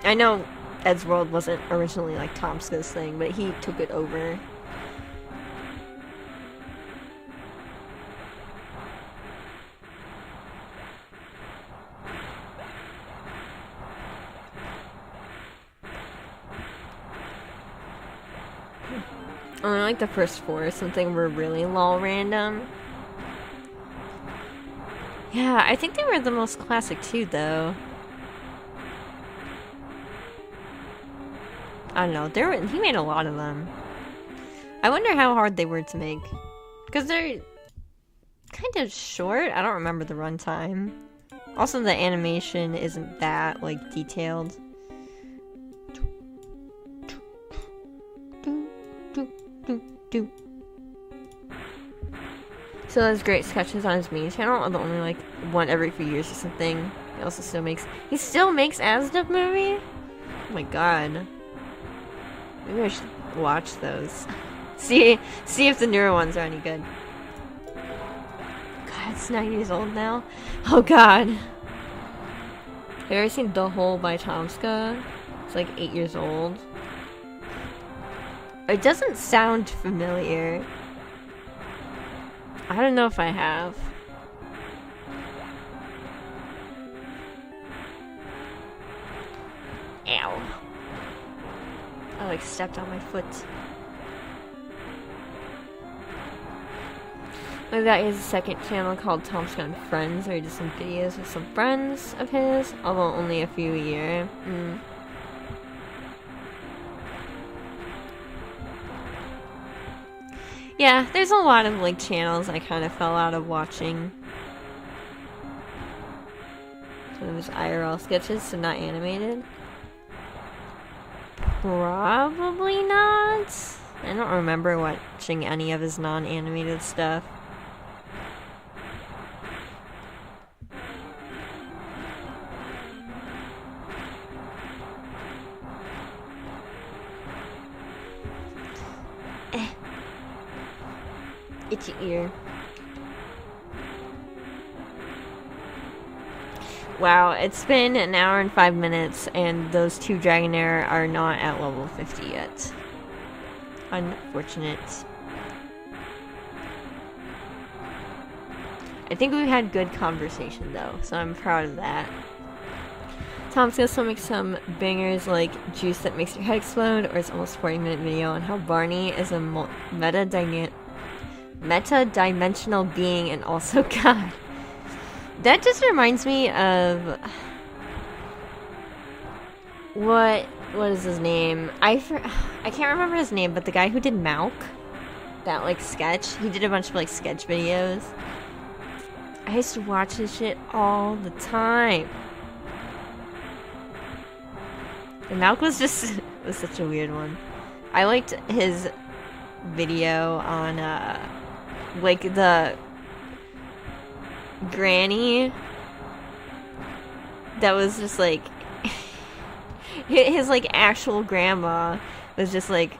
I know Eddsworld wasn't originally like Tomska's thing, but he took it over. Only like the first four or something were really LOL random. Yeah, I think they were the most classic too, though. I don't know. He made a lot of them. I wonder how hard they were to make. Because they're kind of short. I don't remember the runtime. Also, the animation isn't that, like, detailed. So those great sketches on his main channel are the only, like, one every few years or something. He still makes Asda movie? Oh my god. Maybe I should watch those. See if the newer ones are any good. God, it's 9 years old now. Oh god. Have you ever seen The Hole by Tomska? It's like 8 years old. It doesn't sound familiar. I don't know if I have. Ow. I like stepped on my foot. My guy has a second channel called Tom's Gun Friends, where he does some videos with some friends of his, although only a few a year. Yeah, there's a lot of like channels I kind of fell out of watching. So it was IRL sketches, so not animated. Probably not. I don't remember watching any of his non-animated stuff. Itchy ear. Wow, it's been an hour and 5 minutes, and those two Dragonair are not at level 50 yet. Unfortunate. I think we had good conversation though, so I'm proud of that. Tom's gonna still make some bangers like Juice That Makes Your Head Explode, or his almost 40-minute video on how Barney is a meta-dimensional being and also God. That just reminds me of what is his name? I can't remember his name, but the guy who did Malk, that like sketch, he did a bunch of like sketch videos. I used to watch his shit all the time. And Malk was just was such a weird one. I liked his video on like the granny that was just like his like actual grandma was just like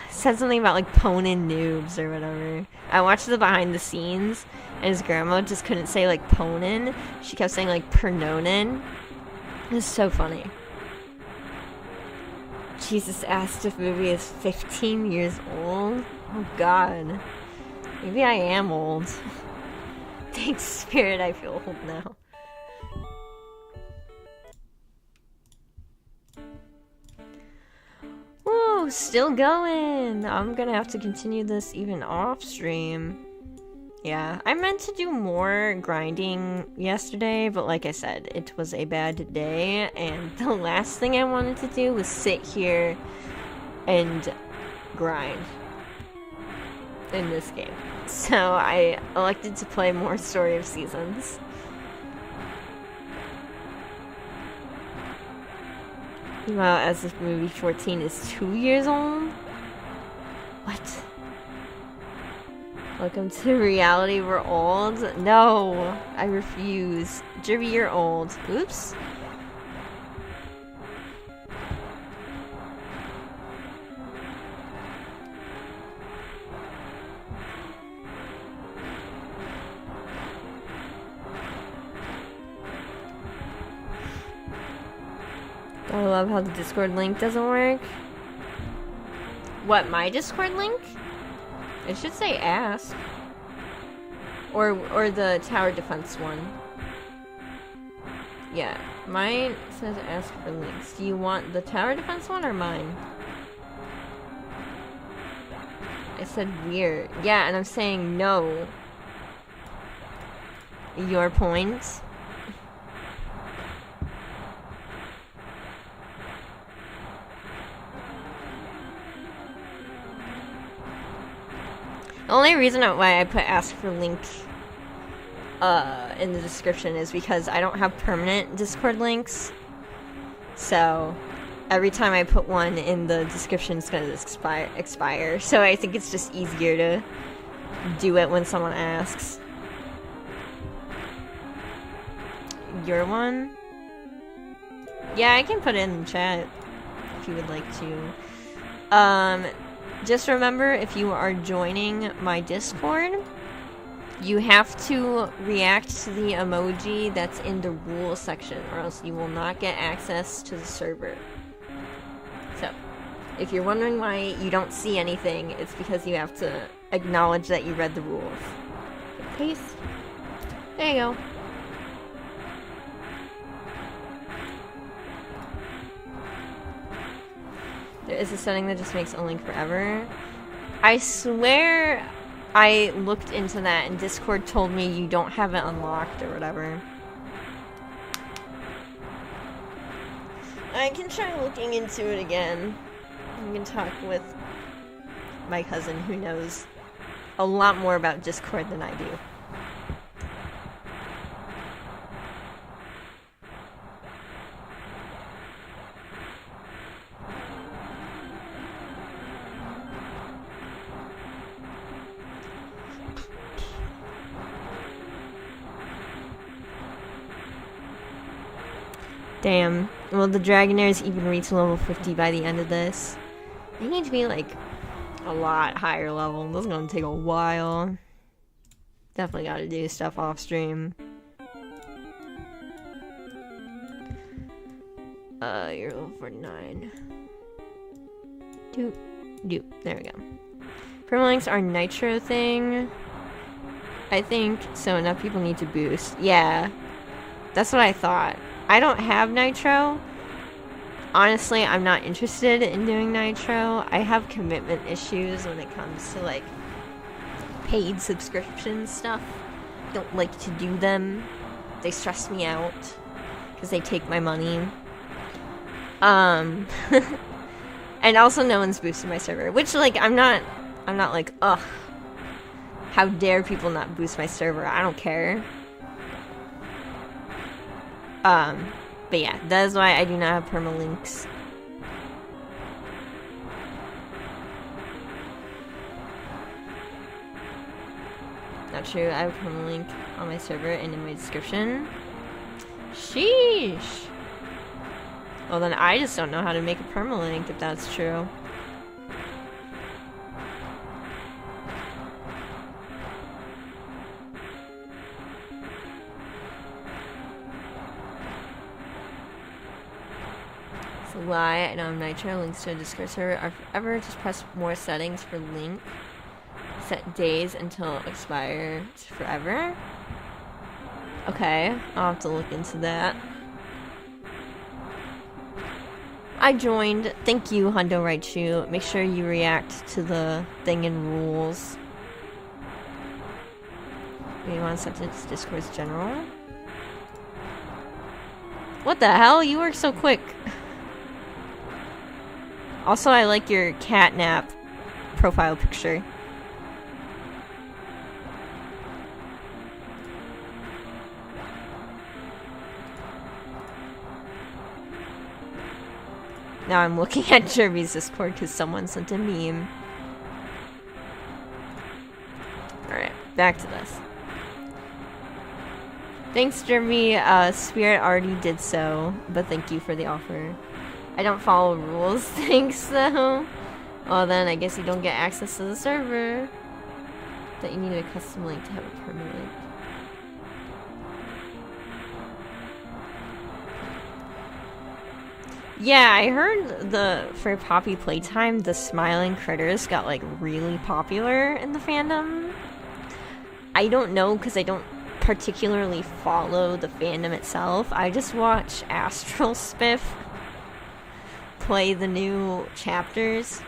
said something about like Ponin noobs or whatever. I watched the behind the scenes and his grandma just couldn't say like Ponin. She kept saying like Pernonin. It was so funny. Jesus asked if movie is 15 years old. Oh god. Maybe I am old. Thanks, Spirit, I feel old now. Woo, still going! I'm gonna have to continue this even off stream. Yeah, I meant to do more grinding yesterday, but like I said, it was a bad day, and the last thing I wanted to do was sit here and grind in this game. So I elected to play more Story of Seasons. Well, as if movie 14 is 2 years old? What? Welcome to reality, we're old? No, I refuse. Jerry, you're old. Oops. I love how the Discord link doesn't work. What, my Discord link? It should say ask. Or the tower defense one. Yeah, mine says ask for links. Do you want the tower defense one or mine? I said weird. Yeah, and I'm saying no. Your point? The only reason why I put ask for link in the description is because I don't have permanent Discord links. So every time I put one in the description, it's going to expire. So I think it's just easier to do it when someone asks. Your one? Yeah, I can put it in the chat if you would like to. Just remember, if you are joining my Discord, you have to react to the emoji that's in the rules section, or else you will not get access to the server. So, if you're wondering why you don't see anything, it's because you have to acknowledge that you read the rules. Paste. There you go. There is a setting that just makes a link forever. I swear I looked into that and Discord told me you don't have it unlocked or whatever. I can try looking into it again. I can talk with my cousin who knows a lot more about Discord than I do. Damn. Will the Dragonaires even reach level 50 by the end of this? They need to be like a lot higher level. This is gonna take a while. Definitely gotta do stuff off stream. You're level 49. Doop. There we go. Permalinks are nitro thing. I think so. Enough people need to boost. Yeah. That's what I thought. I don't have nitro. Honestly, I'm not interested in doing nitro. I have commitment issues when it comes to like paid subscription stuff. I don't like to do them. They stress me out because they take my money. And also no one's boosted my server, which like I'm not like, ugh, how dare people not boost my server. I don't care. But yeah, that is why I do not have permalinks. Not true, I have a permalink on my server and in my description. Sheesh! Well then I just don't know how to make a permalink if that's true. Lie, I don't have nitro. Links to a Discord server are forever. Just press more settings for link. Set days until expire forever. Okay, I'll have to look into that. I joined. Thank you, Hundo Raichu. Make sure you react to the thing in rules. Do you want to set it to Discord's general? What the hell? You work so quick. Also, I like your catnap profile picture. Now I'm looking at Jeremy's Discord because someone sent a meme. Alright, back to this. Thanks, Jeremy. Spirit already did so, but thank you for the offer. I don't follow rules, thanks though. Well then, I guess you don't get access to the server. That you need a custom link to have a permanent. Yeah, I heard for Poppy Playtime, the smiling critters got like really popular in the fandom. I don't know because I don't particularly follow the fandom itself. I just watch Astral Spiff play the new chapters.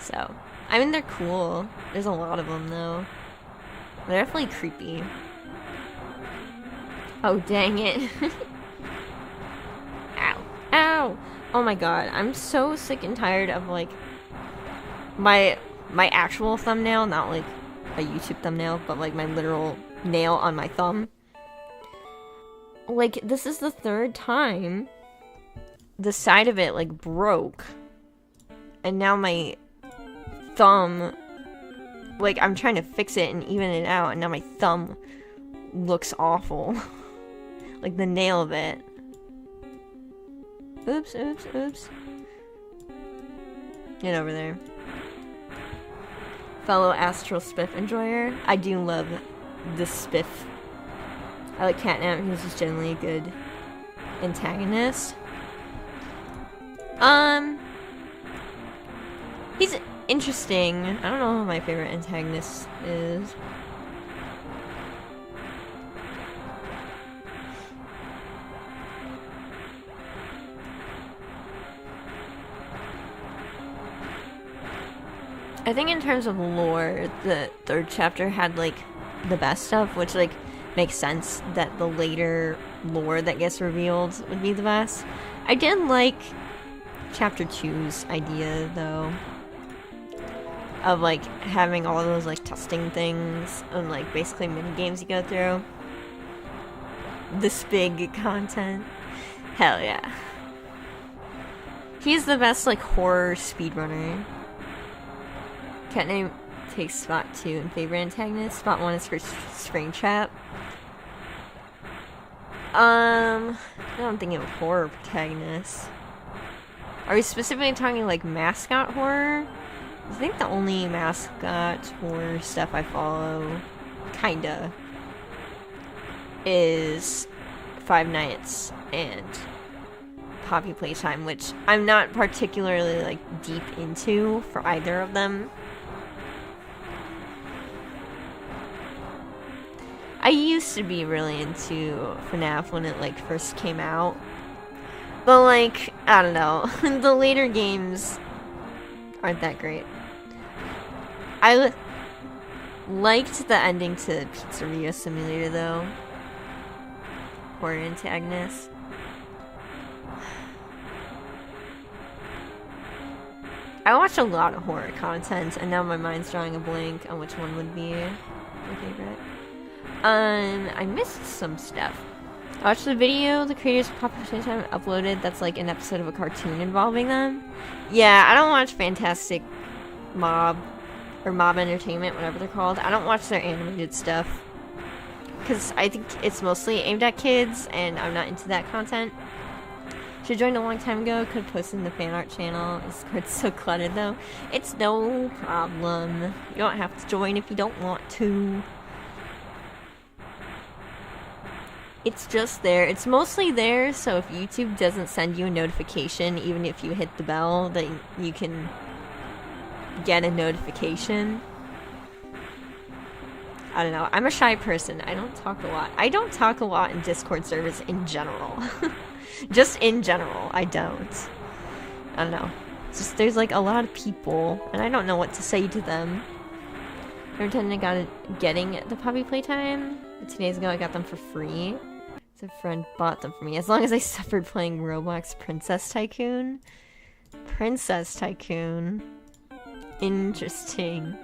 So, I mean, they're cool. There's a lot of them, though. They're definitely creepy. Oh, dang it. Ow. Ow! Oh my god, I'm so sick and tired of, like, my actual thumbnail, not, like, a YouTube thumbnail, but, like, my literal nail on my thumb. Like, this is the third time the side of it, like, broke. And now my thumb, like, I'm trying to fix it and even it out, and now my thumb looks awful. Like, the nail of it. Oops, oops, oops. Get over there. Fellow Astral Spiff enjoyer, I do love this Spiff. I like Catnap, he's just generally a good antagonist. He's interesting. I don't know who my favorite antagonist is. I think in terms of lore, the third chapter had, like, the best stuff, which, like, makes sense that the later lore that gets revealed would be the best. I did like chapter 2's idea, though, of, like, having all those, like, testing things and, like, basically mini games you go through. This big content. Hell yeah. He's the best, like, horror speedrunner. Cat name takes spot 2 in favorite antagonist. Spot 1 is for Springtrap. I don't think of horror protagonists. Are we specifically talking, like, mascot horror? I think the only mascot horror stuff I follow, kinda, is Five Nights and Poppy Playtime, which I'm not particularly, like, deep into for either of them. I used to be really into FNAF when it, like, first came out. But, like, I don't know. The later games aren't that great. I liked the ending to Pizzeria Simulator, though. Horror antagonist. I watch a lot of horror content, and now my mind's drawing a blank on which one would be my favorite. I missed some stuff. I watched the video the creators of Poppy Playtime uploaded that's like an episode of a cartoon involving them. Yeah, I don't watch Fantastic Mob, or Mob Entertainment, whatever they're called. I don't watch their animated stuff, because I think it's mostly aimed at kids, and I'm not into that content. Should have joined a long time ago, could have posted in the fan art channel. It's so cluttered though. It's no problem. You don't have to join if you don't want to. It's just there. It's mostly there, so if YouTube doesn't send you a notification, even if you hit the bell, then you can get a notification. I don't know. I'm a shy person. I don't talk a lot. I don't talk a lot in Discord servers in general. Just in general, I don't. I don't know. It's just there's like a lot of people, and I don't know what to say to them. Every time I got getting the Poppy Playtime, 2 days ago I got them for free. So a friend bought them for me. As long as I suffered playing Roblox Princess Tycoon. Princess Tycoon. Interesting.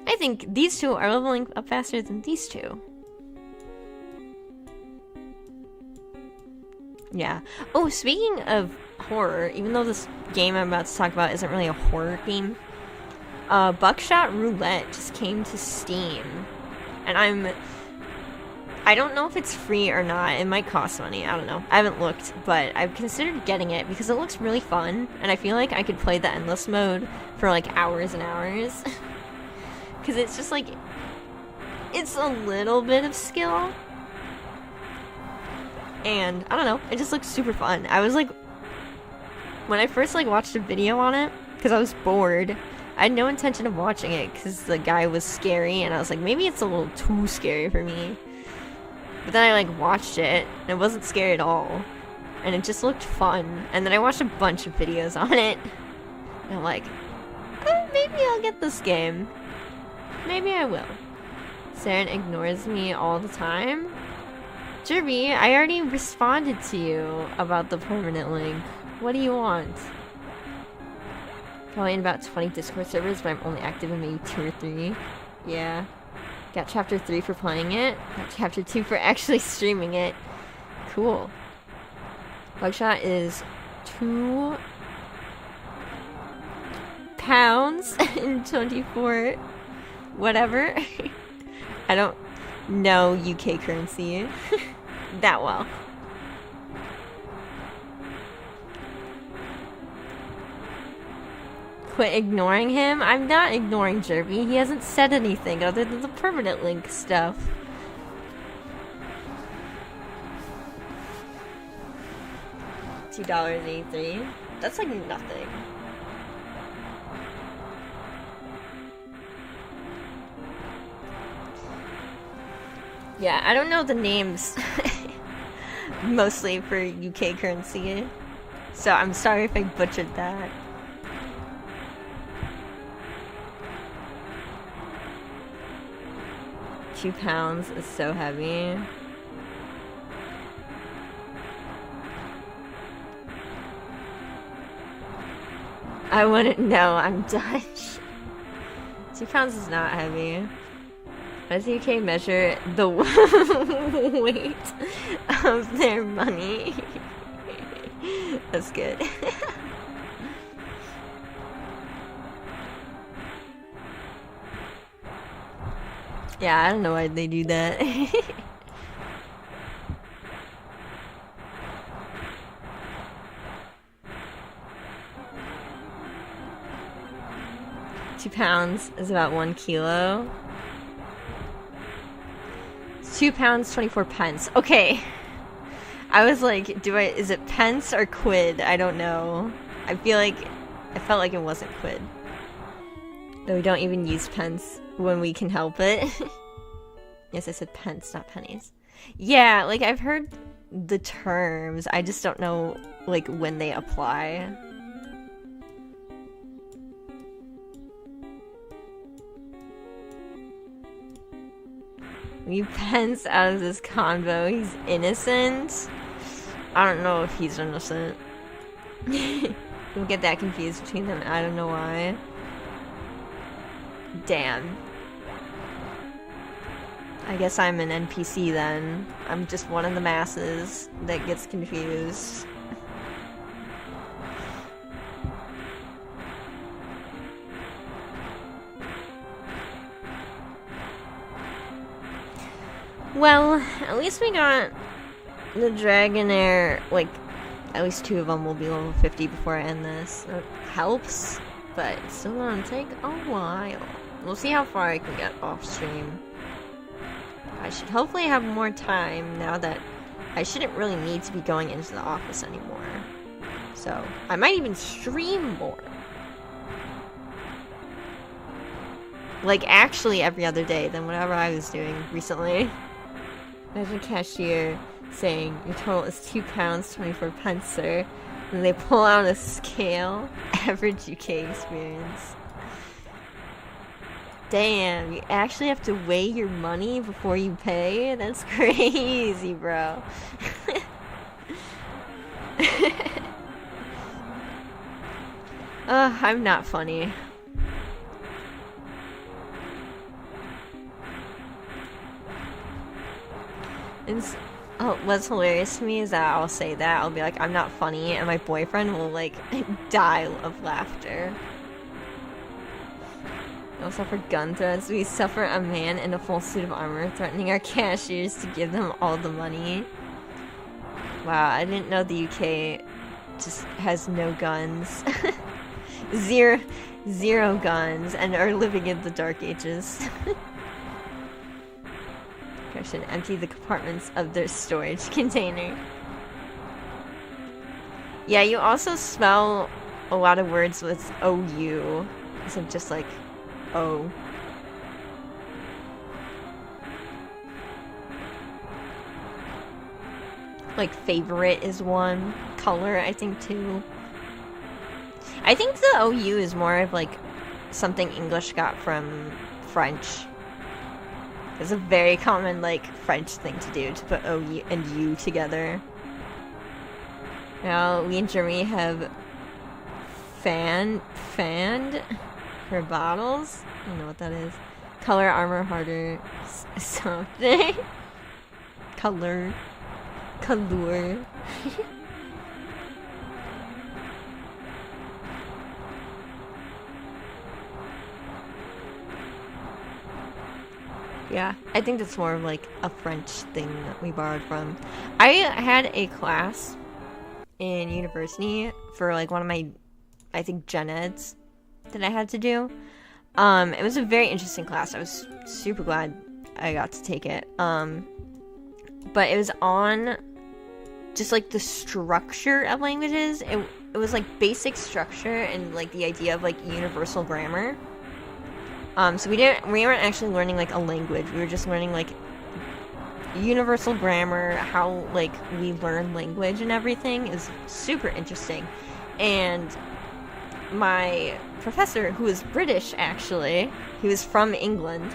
I think these two are leveling up faster than these two. Yeah. Oh, speaking of horror, even though this game I'm about to talk about isn't really a horror game, Buckshot Roulette just came to Steam. And I don't know if it's free or not. It might cost money. I don't know. I haven't looked, but I've considered getting it because it looks really fun, and I feel like I could play the endless mode for like hours and hours. Because it's just like, it's a little bit of skill. And I don't know, it just looks super fun. I was like, when I first like watched a video on it, because I was bored, I had no intention of watching it because the guy was scary, and I was like, maybe it's a little too scary for me. But then I like watched it, and it wasn't scary at all, and it just looked fun. And then I watched a bunch of videos on it, and I'm like, oh, maybe I'll get this game. Maybe I will. Saren ignores me all the time. Jerby, I already responded to you about the permanent link. What do you want? Probably in about 20 Discord servers, but I'm only active in maybe 2 or 3. Yeah. Got chapter 3 for playing it. Got chapter 2 for actually streaming it. Cool. Bugshot is £2 and 24 whatever. I don't know UK currency that well. Quit ignoring him? I'm not ignoring Jerby. He hasn't said anything other than the permanent link stuff. $2.83. That's like nothing. Yeah, I don't know the names mostly for UK currency, so I'm sorry if I butchered that. 2 pounds is so heavy. I wouldn't know, I'm Dutch. 2 pounds is not heavy. Does the UK measure the weight of their money? That's good. Yeah, I don't know why they do that. £2 is about 1 kilo. 2 pounds, 24 pence. Okay. I was like, is it pence or quid? I don't know. I felt like it wasn't quid. Though we don't even use pence when we can help it. Yes, I said pence, not pennies. Yeah, like I've heard the terms. I just don't know like when they apply. We pence out of this convo. He's innocent. I don't know if he's innocent. We'll get that confused between them. I don't know why. Damn. I guess I'm an NPC then. I'm just one of the masses that gets confused. Well, at least we got the Dragonair, like, at least 2 of them will be level 50 before I end this. That helps, but it's still gonna take a while. We'll see how far I can get off stream. I should hopefully have more time now that I shouldn't really need to be going into the office anymore. So, I might even stream more. Like, actually every other day than whatever I was doing recently. Imagine a cashier saying, your total is 2 pounds, 24 pence, sir. And they pull out a scale. Average UK experience. Damn, you actually have to weigh your money before you pay? That's crazy, bro. I'm not funny. What's hilarious to me is that I'll say that, I'll be like, I'm not funny, and my boyfriend will, like, die of laughter. We also suffer gun threats. We suffer a man in a full suit of armor threatening our cashiers to give them all the money. Wow, I didn't know the UK just has no guns. Zero guns, and are living in the Dark Ages. I should empty the compartments of their storage container. Yeah, you also spell a lot of words with OU instead of just like O. Like favorite is one. Color, I think, too. I think the OU is more of like something English got from French. It's a very common, like, French thing to do, to put O and U together. Now, we in Germany have fanned for bottles. I don't know what that is. Color, armor, harder, something. Color. Yeah, I think that's more of like a French thing that we borrowed from. I had a class in university for like one of my, I think, gen eds that I had to do. It was a very interesting class. I was super glad I got to take it. But it was on just like the structure of languages. It was like basic structure and like the idea of like universal grammar. So we weren't actually learning like a language. We were just learning like universal grammar, how like we learn language and everything is super interesting. And my professor, who was British actually, he was from England,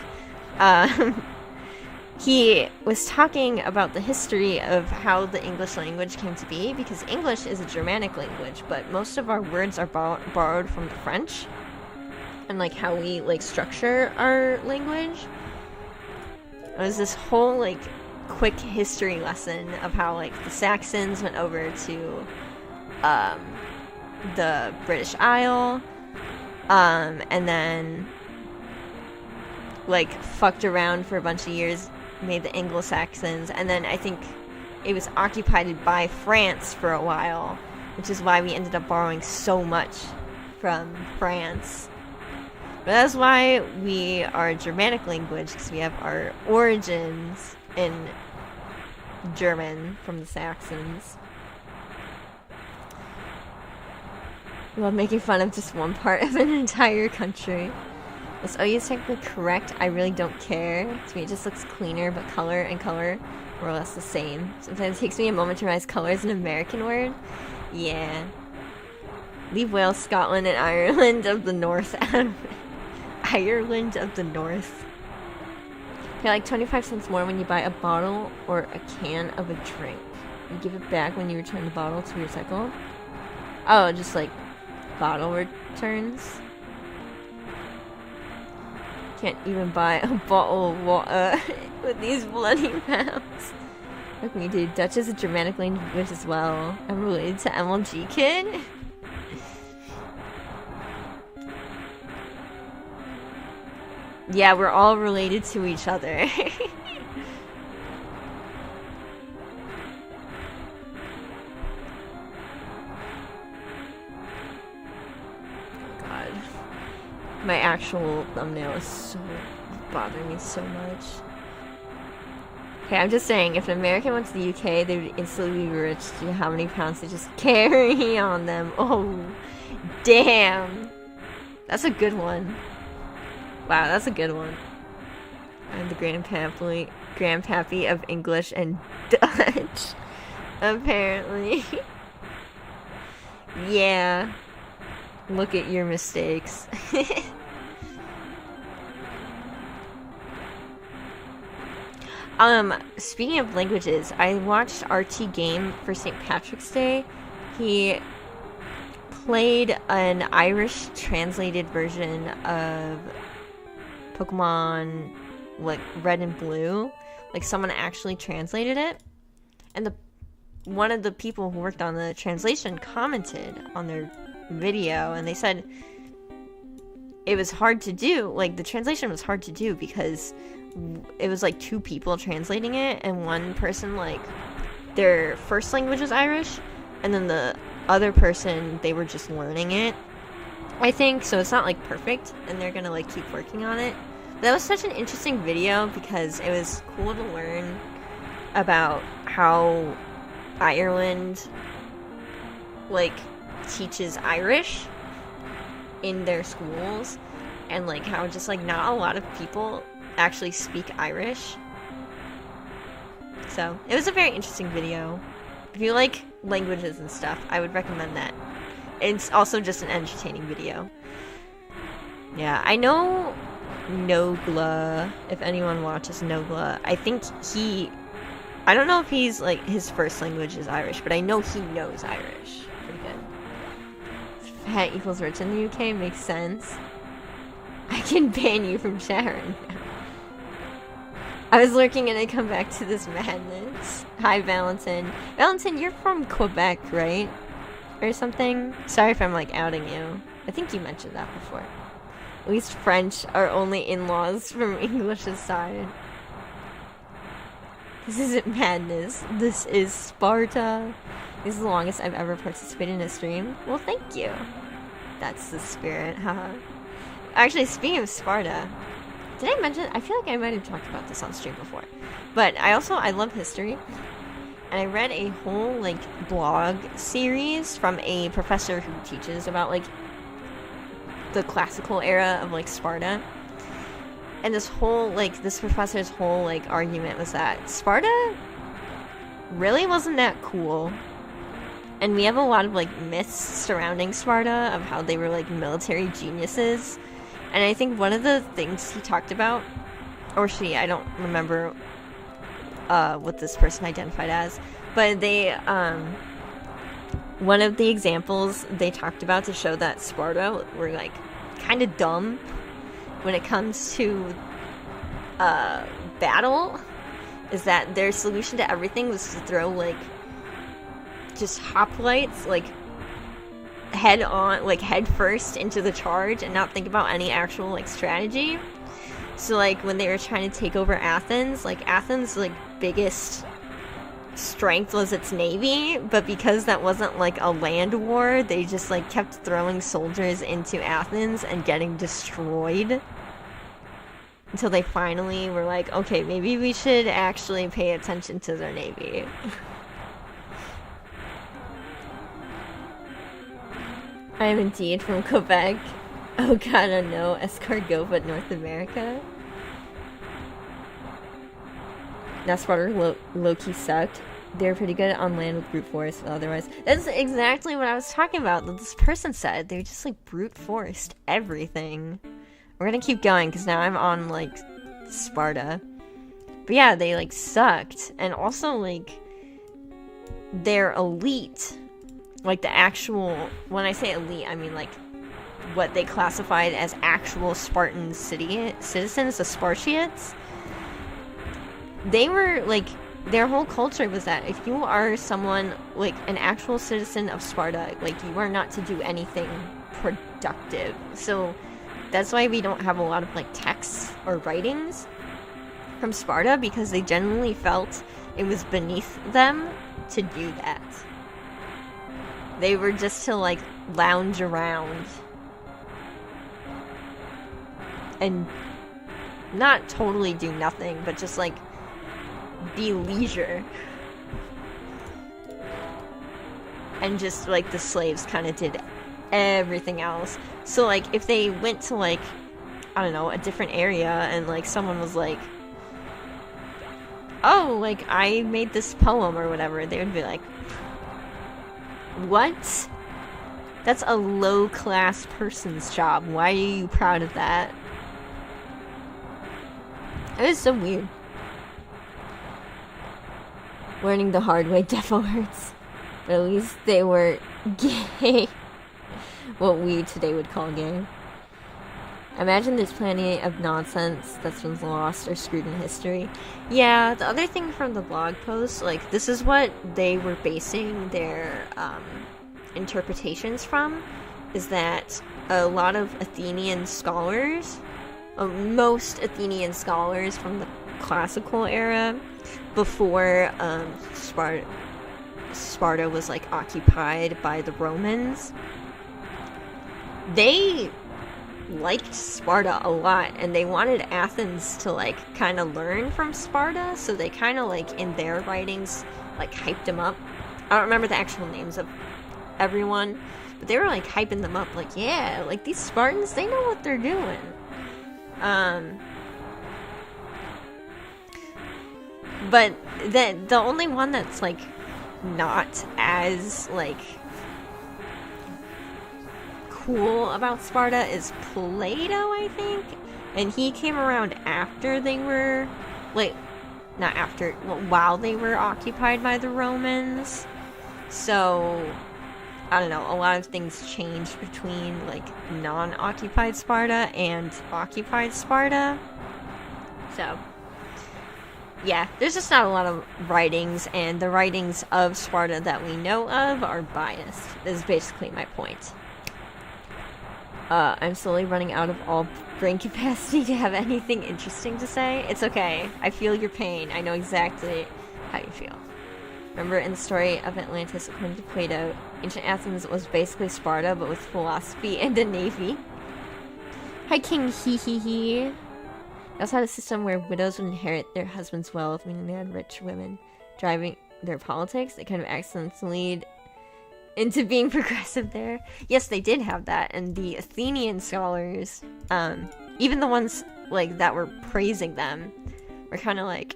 he was talking about the history of how the English language came to be, because English is a Germanic language, but most of our words are borrowed from the French, and like how we like structure our language. It was this whole like quick history lesson of how like the Saxons went over to the British Isle, and then like fucked around for a bunch of years, made the Anglo-Saxons, and then I think it was occupied by France for a while, which is why we ended up borrowing so much from France. But that's why we are a Germanic language, because we have our origins in German from the Saxons. We love making fun of just one part of an entire country. Is OU technically correct? I really don't care. To me it just looks cleaner, but color and color more or less the same. Sometimes it takes me a moment to realize color is an American word. Yeah. Leave Wales, Scotland, and Ireland of the North out of it. Ireland of the North. Pay like 25 cents more when you buy a bottle or a can of a drink. You give it back when you return the bottle to recycle. Oh, just like bottle returns. Can't even buy a bottle of water with these bloody maps. Look me, dude. Dutch is a Germanic language as well. I'm related to MLG Kid. Yeah, we're all related to each other. God. My actual thumbnail is so bothering me so much. Okay, I'm just saying, if an American went to the UK, they would instantly be rich due to how many pounds they just carry on them. Oh, damn. That's a good one. Wow, that's a good one. I'm the grandpappy of English and Dutch. Apparently. Yeah. Look at your mistakes. Speaking of languages, I watched RT Game for St. Patrick's Day. He played an Irish translated version of Pokemon, like Red and Blue. Like someone actually translated it, and one of the people who worked on the translation commented on their video, and they said it was hard to do. Like the translation was hard to do because it was like two people translating it, and one person, like, their first language was Irish, and then the other person, they were just learning it, I think. So it's not like perfect, and they're gonna like keep working on it. But that was such an interesting video because it was cool to learn about how Ireland like teaches Irish in their schools, and like how just like not a lot of people actually speak Irish. So it was a very interesting video. If you like languages and stuff, I would recommend that. It's also just an entertaining video. Yeah, I know Nogla, if anyone watches Nogla. I think I don't know if he's like, his first language is Irish, but I know he knows Irish pretty good. Fat equals rich in the UK makes sense. I can ban you from Sharon now. I was lurking and I come back to this madness. Hi, Valentin. Valentin, you're from Quebec, right? Or something? Sorry if I'm like outing you. I think you mentioned that before. At least French are only in-laws from English's side. This isn't madness. This is Sparta. This is the longest I've ever participated in a stream. Well, thank you. That's the spirit, haha. Actually, speaking of Sparta, did I mention? I feel like I might have talked about this on stream before. But I love history. And I read a whole, like, blog series from a professor who teaches about, like, the classical era of, like, Sparta. And this professor's whole, like, argument was that Sparta really wasn't that cool. And we have a lot of, like, myths surrounding Sparta of how they were, like, military geniuses. And I think one of the things he talked about, or she, I don't remember what this person identified as, but they, one of the examples they talked about to show that Sparta were, like, kind of dumb when it comes to, battle, is that their solution to everything was to throw, like, just hoplites, like, head on, like, head first into the charge and not think about any actual, like, strategy. So, like, when they were trying to take over Athens, like, Athens' like, biggest strength was its navy, but because that wasn't, like, a land war, they just, like, kept throwing soldiers into Athens and getting destroyed. Until they finally were like, okay, maybe we should actually pay attention to their navy. I am indeed from Quebec. Oh god, I know. Escargot, but North America. Now Sparta low-key sucked. They're pretty good on land with brute force, but otherwise... That's exactly what I was talking about, that this person said. They just, like, brute forced everything. We're gonna keep going, because now I'm on, like, Sparta. But yeah, they, like, sucked. And also, like, their elite... Like, the actual... When I say elite, I mean, like, what they classified as actual Spartan citizens, the Spartiates. They were, like... Their whole culture was that if you are someone, like, an actual citizen of Sparta, like, you are not to do anything productive. So, that's why we don't have a lot of, like, texts or writings from Sparta, because they genuinely felt it was beneath them to do that. They were just to, like, lounge around. And not totally do nothing, but just, like, be leisure. And just, like, the slaves kind of did everything else. So, like, if they went to, like, I don't know, a different area, and, like, someone was like, oh, like, I made this poem or whatever, they would be like, what? That's a low-class person's job. Why are you proud of that? It was so weird. Learning the hard way definitely hurts. But at least they were gay. What we today would call gay. Imagine there's plenty of nonsense that's been lost or screwed in history. Yeah, the other thing from the blog post, like, this is what they were basing their interpretations from, is that a lot of Athenian scholars, most Athenian scholars from the classical era, before Sparta was, like, occupied by the Romans, they liked Sparta a lot, and they wanted Athens to, like, kind of learn from Sparta, so they kind of, like, in their writings, like, hyped them up. I don't remember the actual names of everyone, but they were, like, hyping them up, like, yeah, like, these Spartans, they know what they're doing. But the only one that's, like, not as, like, cool about Sparta is Plato, I think. And he came around after they were, like, not after, well, while they were occupied by the Romans. So, I don't know, a lot of things changed between, like, non-occupied Sparta and occupied Sparta. So, yeah, there's just not a lot of writings, and the writings of Sparta that we know of are biased. This is basically my point. I'm slowly running out of all brain capacity to have anything interesting to say. It's okay. I feel your pain. I know exactly how you feel. Remember, in the story of Atlantis, according to Plato, ancient Athens was basically Sparta, but with philosophy and a navy. Hi, King Hee Hee Hee. They also had a system where widows would inherit their husband's wealth, meaning they had rich women driving their politics. They kind of accidentally lead into being progressive there. Yes, they did have that, and the Athenian scholars, even the ones, like, that were praising them, were kind of like,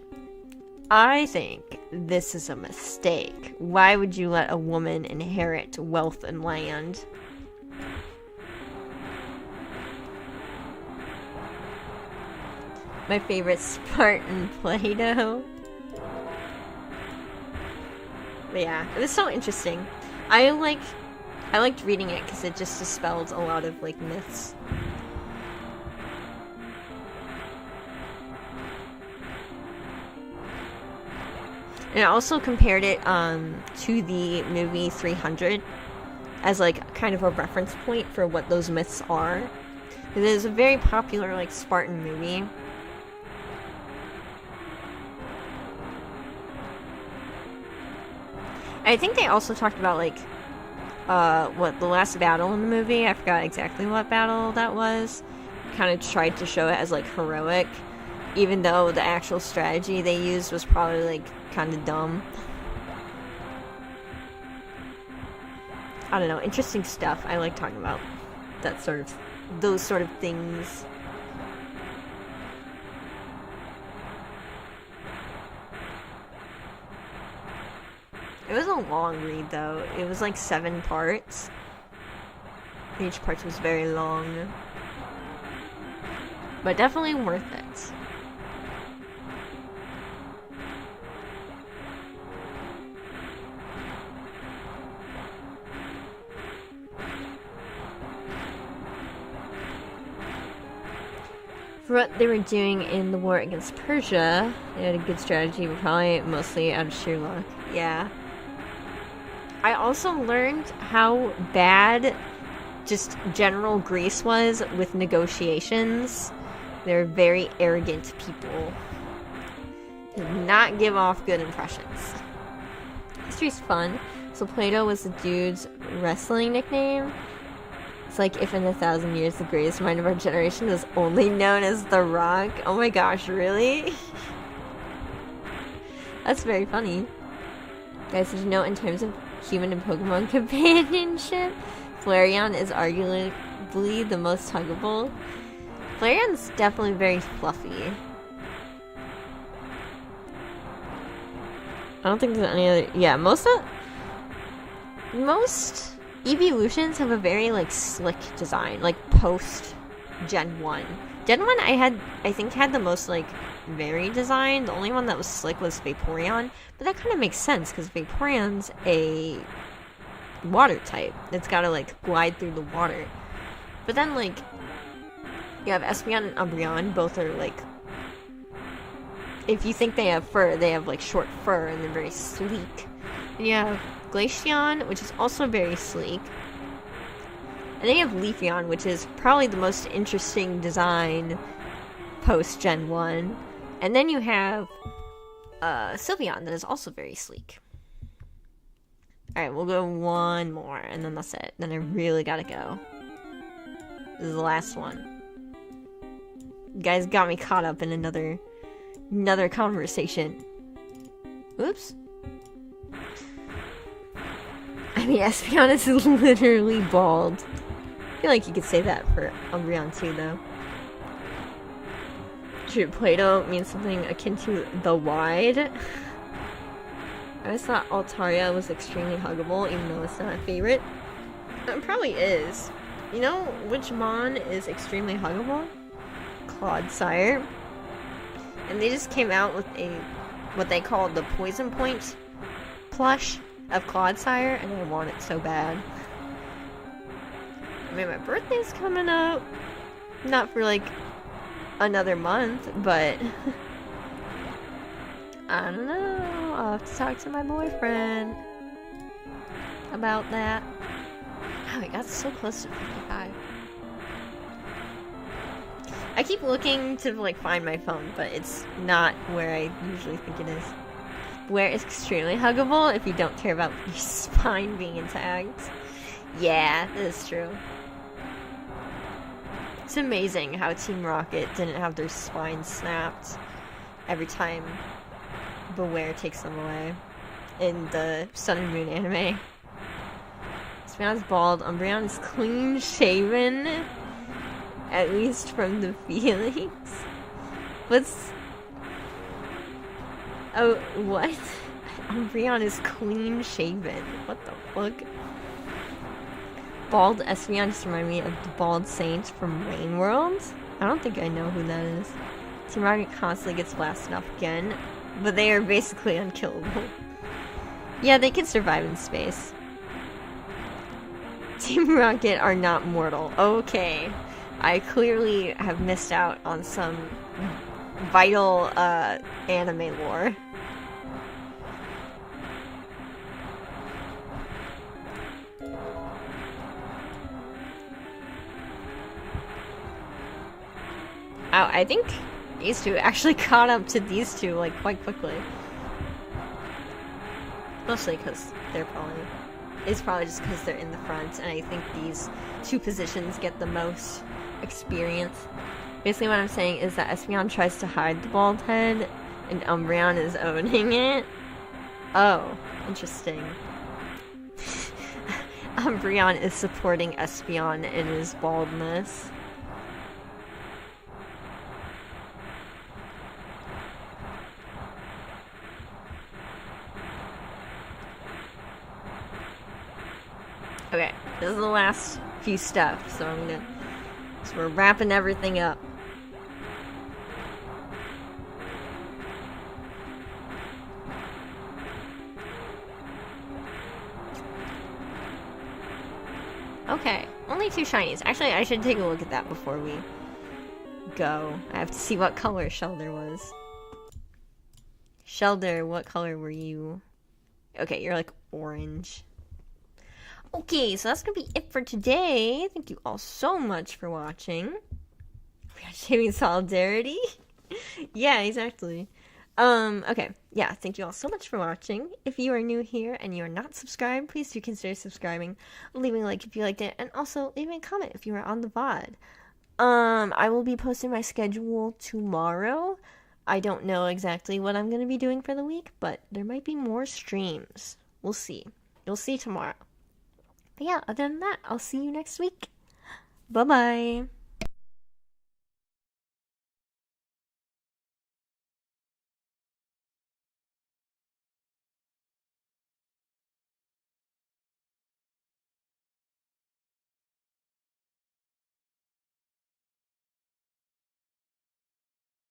I think this is a mistake. Why would you let a woman inherit wealth and land? My favorite Spartan, Plato. But yeah, it was so interesting. I liked reading it because it just dispelled a lot of like myths. And I also compared it to the movie 300 as like kind of a reference point for what those myths are. It is a very popular like Spartan movie. I think they also talked about like what the last battle in the movie. I forgot exactly what battle that was. Kind of tried to show it as like heroic, even though the actual strategy they used was probably like kind of dumb. I don't know, interesting stuff. I like talking about those sort of things. It was a long read though. It was like 7 parts. Each part was very long. But definitely worth it. For what they were doing in the war against Persia, they had a good strategy, but probably mostly out of sheer luck. Yeah. I also learned how bad just general Greece was with negotiations. They're very arrogant people. Did not give off good impressions. History's fun. So Plato was the dude's wrestling nickname. It's like if in 1,000 years the greatest mind of our generation was only known as The Rock. Oh my gosh, really? That's very funny. Guys, did you know in terms of human and Pokemon companionship, Flareon is arguably the most huggable? Flareon's definitely very fluffy. I don't think there's any other... Yeah, most evolutions have a very, like, slick design. Like, post Gen 1. Gen 1, I think, had the most, like, varied design. The only one that was slick was Vaporeon. But that kind of makes sense, because Vaporeon's a water type. It's gotta, like, glide through the water. But then, like, you have Espeon and Umbreon. Both are, like... If you think they have fur, they have, like, short fur, and they're very sleek. And you have Glaceon, which is also very sleek. And then you have Leafeon, which is probably the most interesting design post Gen 1. And then you have Sylveon, that is also very sleek. Alright, we'll go one more, and then that's it. Then I really gotta go. This is the last one. You guys got me caught up in another conversation. Oops. I mean, Espeon is literally bald. I feel like you could say that for Umbreon too, though. Shoot, Plato means something akin to the wide. I always thought Altaria was extremely huggable, even though it's not a favorite. It probably is. You know which Mon is extremely huggable? Clodsire. And they just came out with what they call the Poison Point plush of Clodsire, and I want it so bad. I mean, my birthday's coming up. Not for, like, another month, but... I don't know. I'll have to talk to my boyfriend about that. Oh, I got so close to 55. I keep looking to, like, find my phone, but it's not where I usually think it is. Where it's extremely huggable if you don't care about your spine being intact. Yeah, that is true. It's amazing how Team Rocket didn't have their spine snapped every time Beware takes them away in the Sun and Moon anime. Espeon's bald, Umbreon is clean shaven, at least from the feelings. Oh, what? Umbreon is clean shaven. What the fuck? Bald Espeon just remind me of the Bald Saint from Rain World. I don't think I know who that is. Team Rocket constantly gets blasted off again, but they are basically unkillable. Yeah, they can survive in space. Team Rocket are not mortal. Okay. I clearly have missed out on some vital anime lore. Oh, I think these two actually caught up to these two like quite quickly. Mostly because it's probably just because they're in the front, and I think these two positions get the most experience. Basically what I'm saying is that Espeon tries to hide the bald head, and Umbreon is owning it. Oh, interesting. Umbreon is supporting Espeon in his baldness. Okay, this is the last few steps, so we're wrapping everything up. Okay, only 2 shinies. Actually, I should take a look at that before we go. I have to see what color Shelder was. Shelder, what color were you? Okay, you're like orange. Okay, so that's gonna be it for today. Thank you all so much for watching. We are shaving solidarity. Yeah, exactly. Okay, yeah, thank you all so much for watching. If you are new here and you are not subscribed, please do consider subscribing, leaving a like if you liked it, and also leaving a comment if you are on the VOD. I will be posting my schedule tomorrow. I don't know exactly what I'm gonna be doing for the week, but there might be more streams. We'll see. You'll see tomorrow. But yeah, other than that, I'll see you next week. Bye-bye.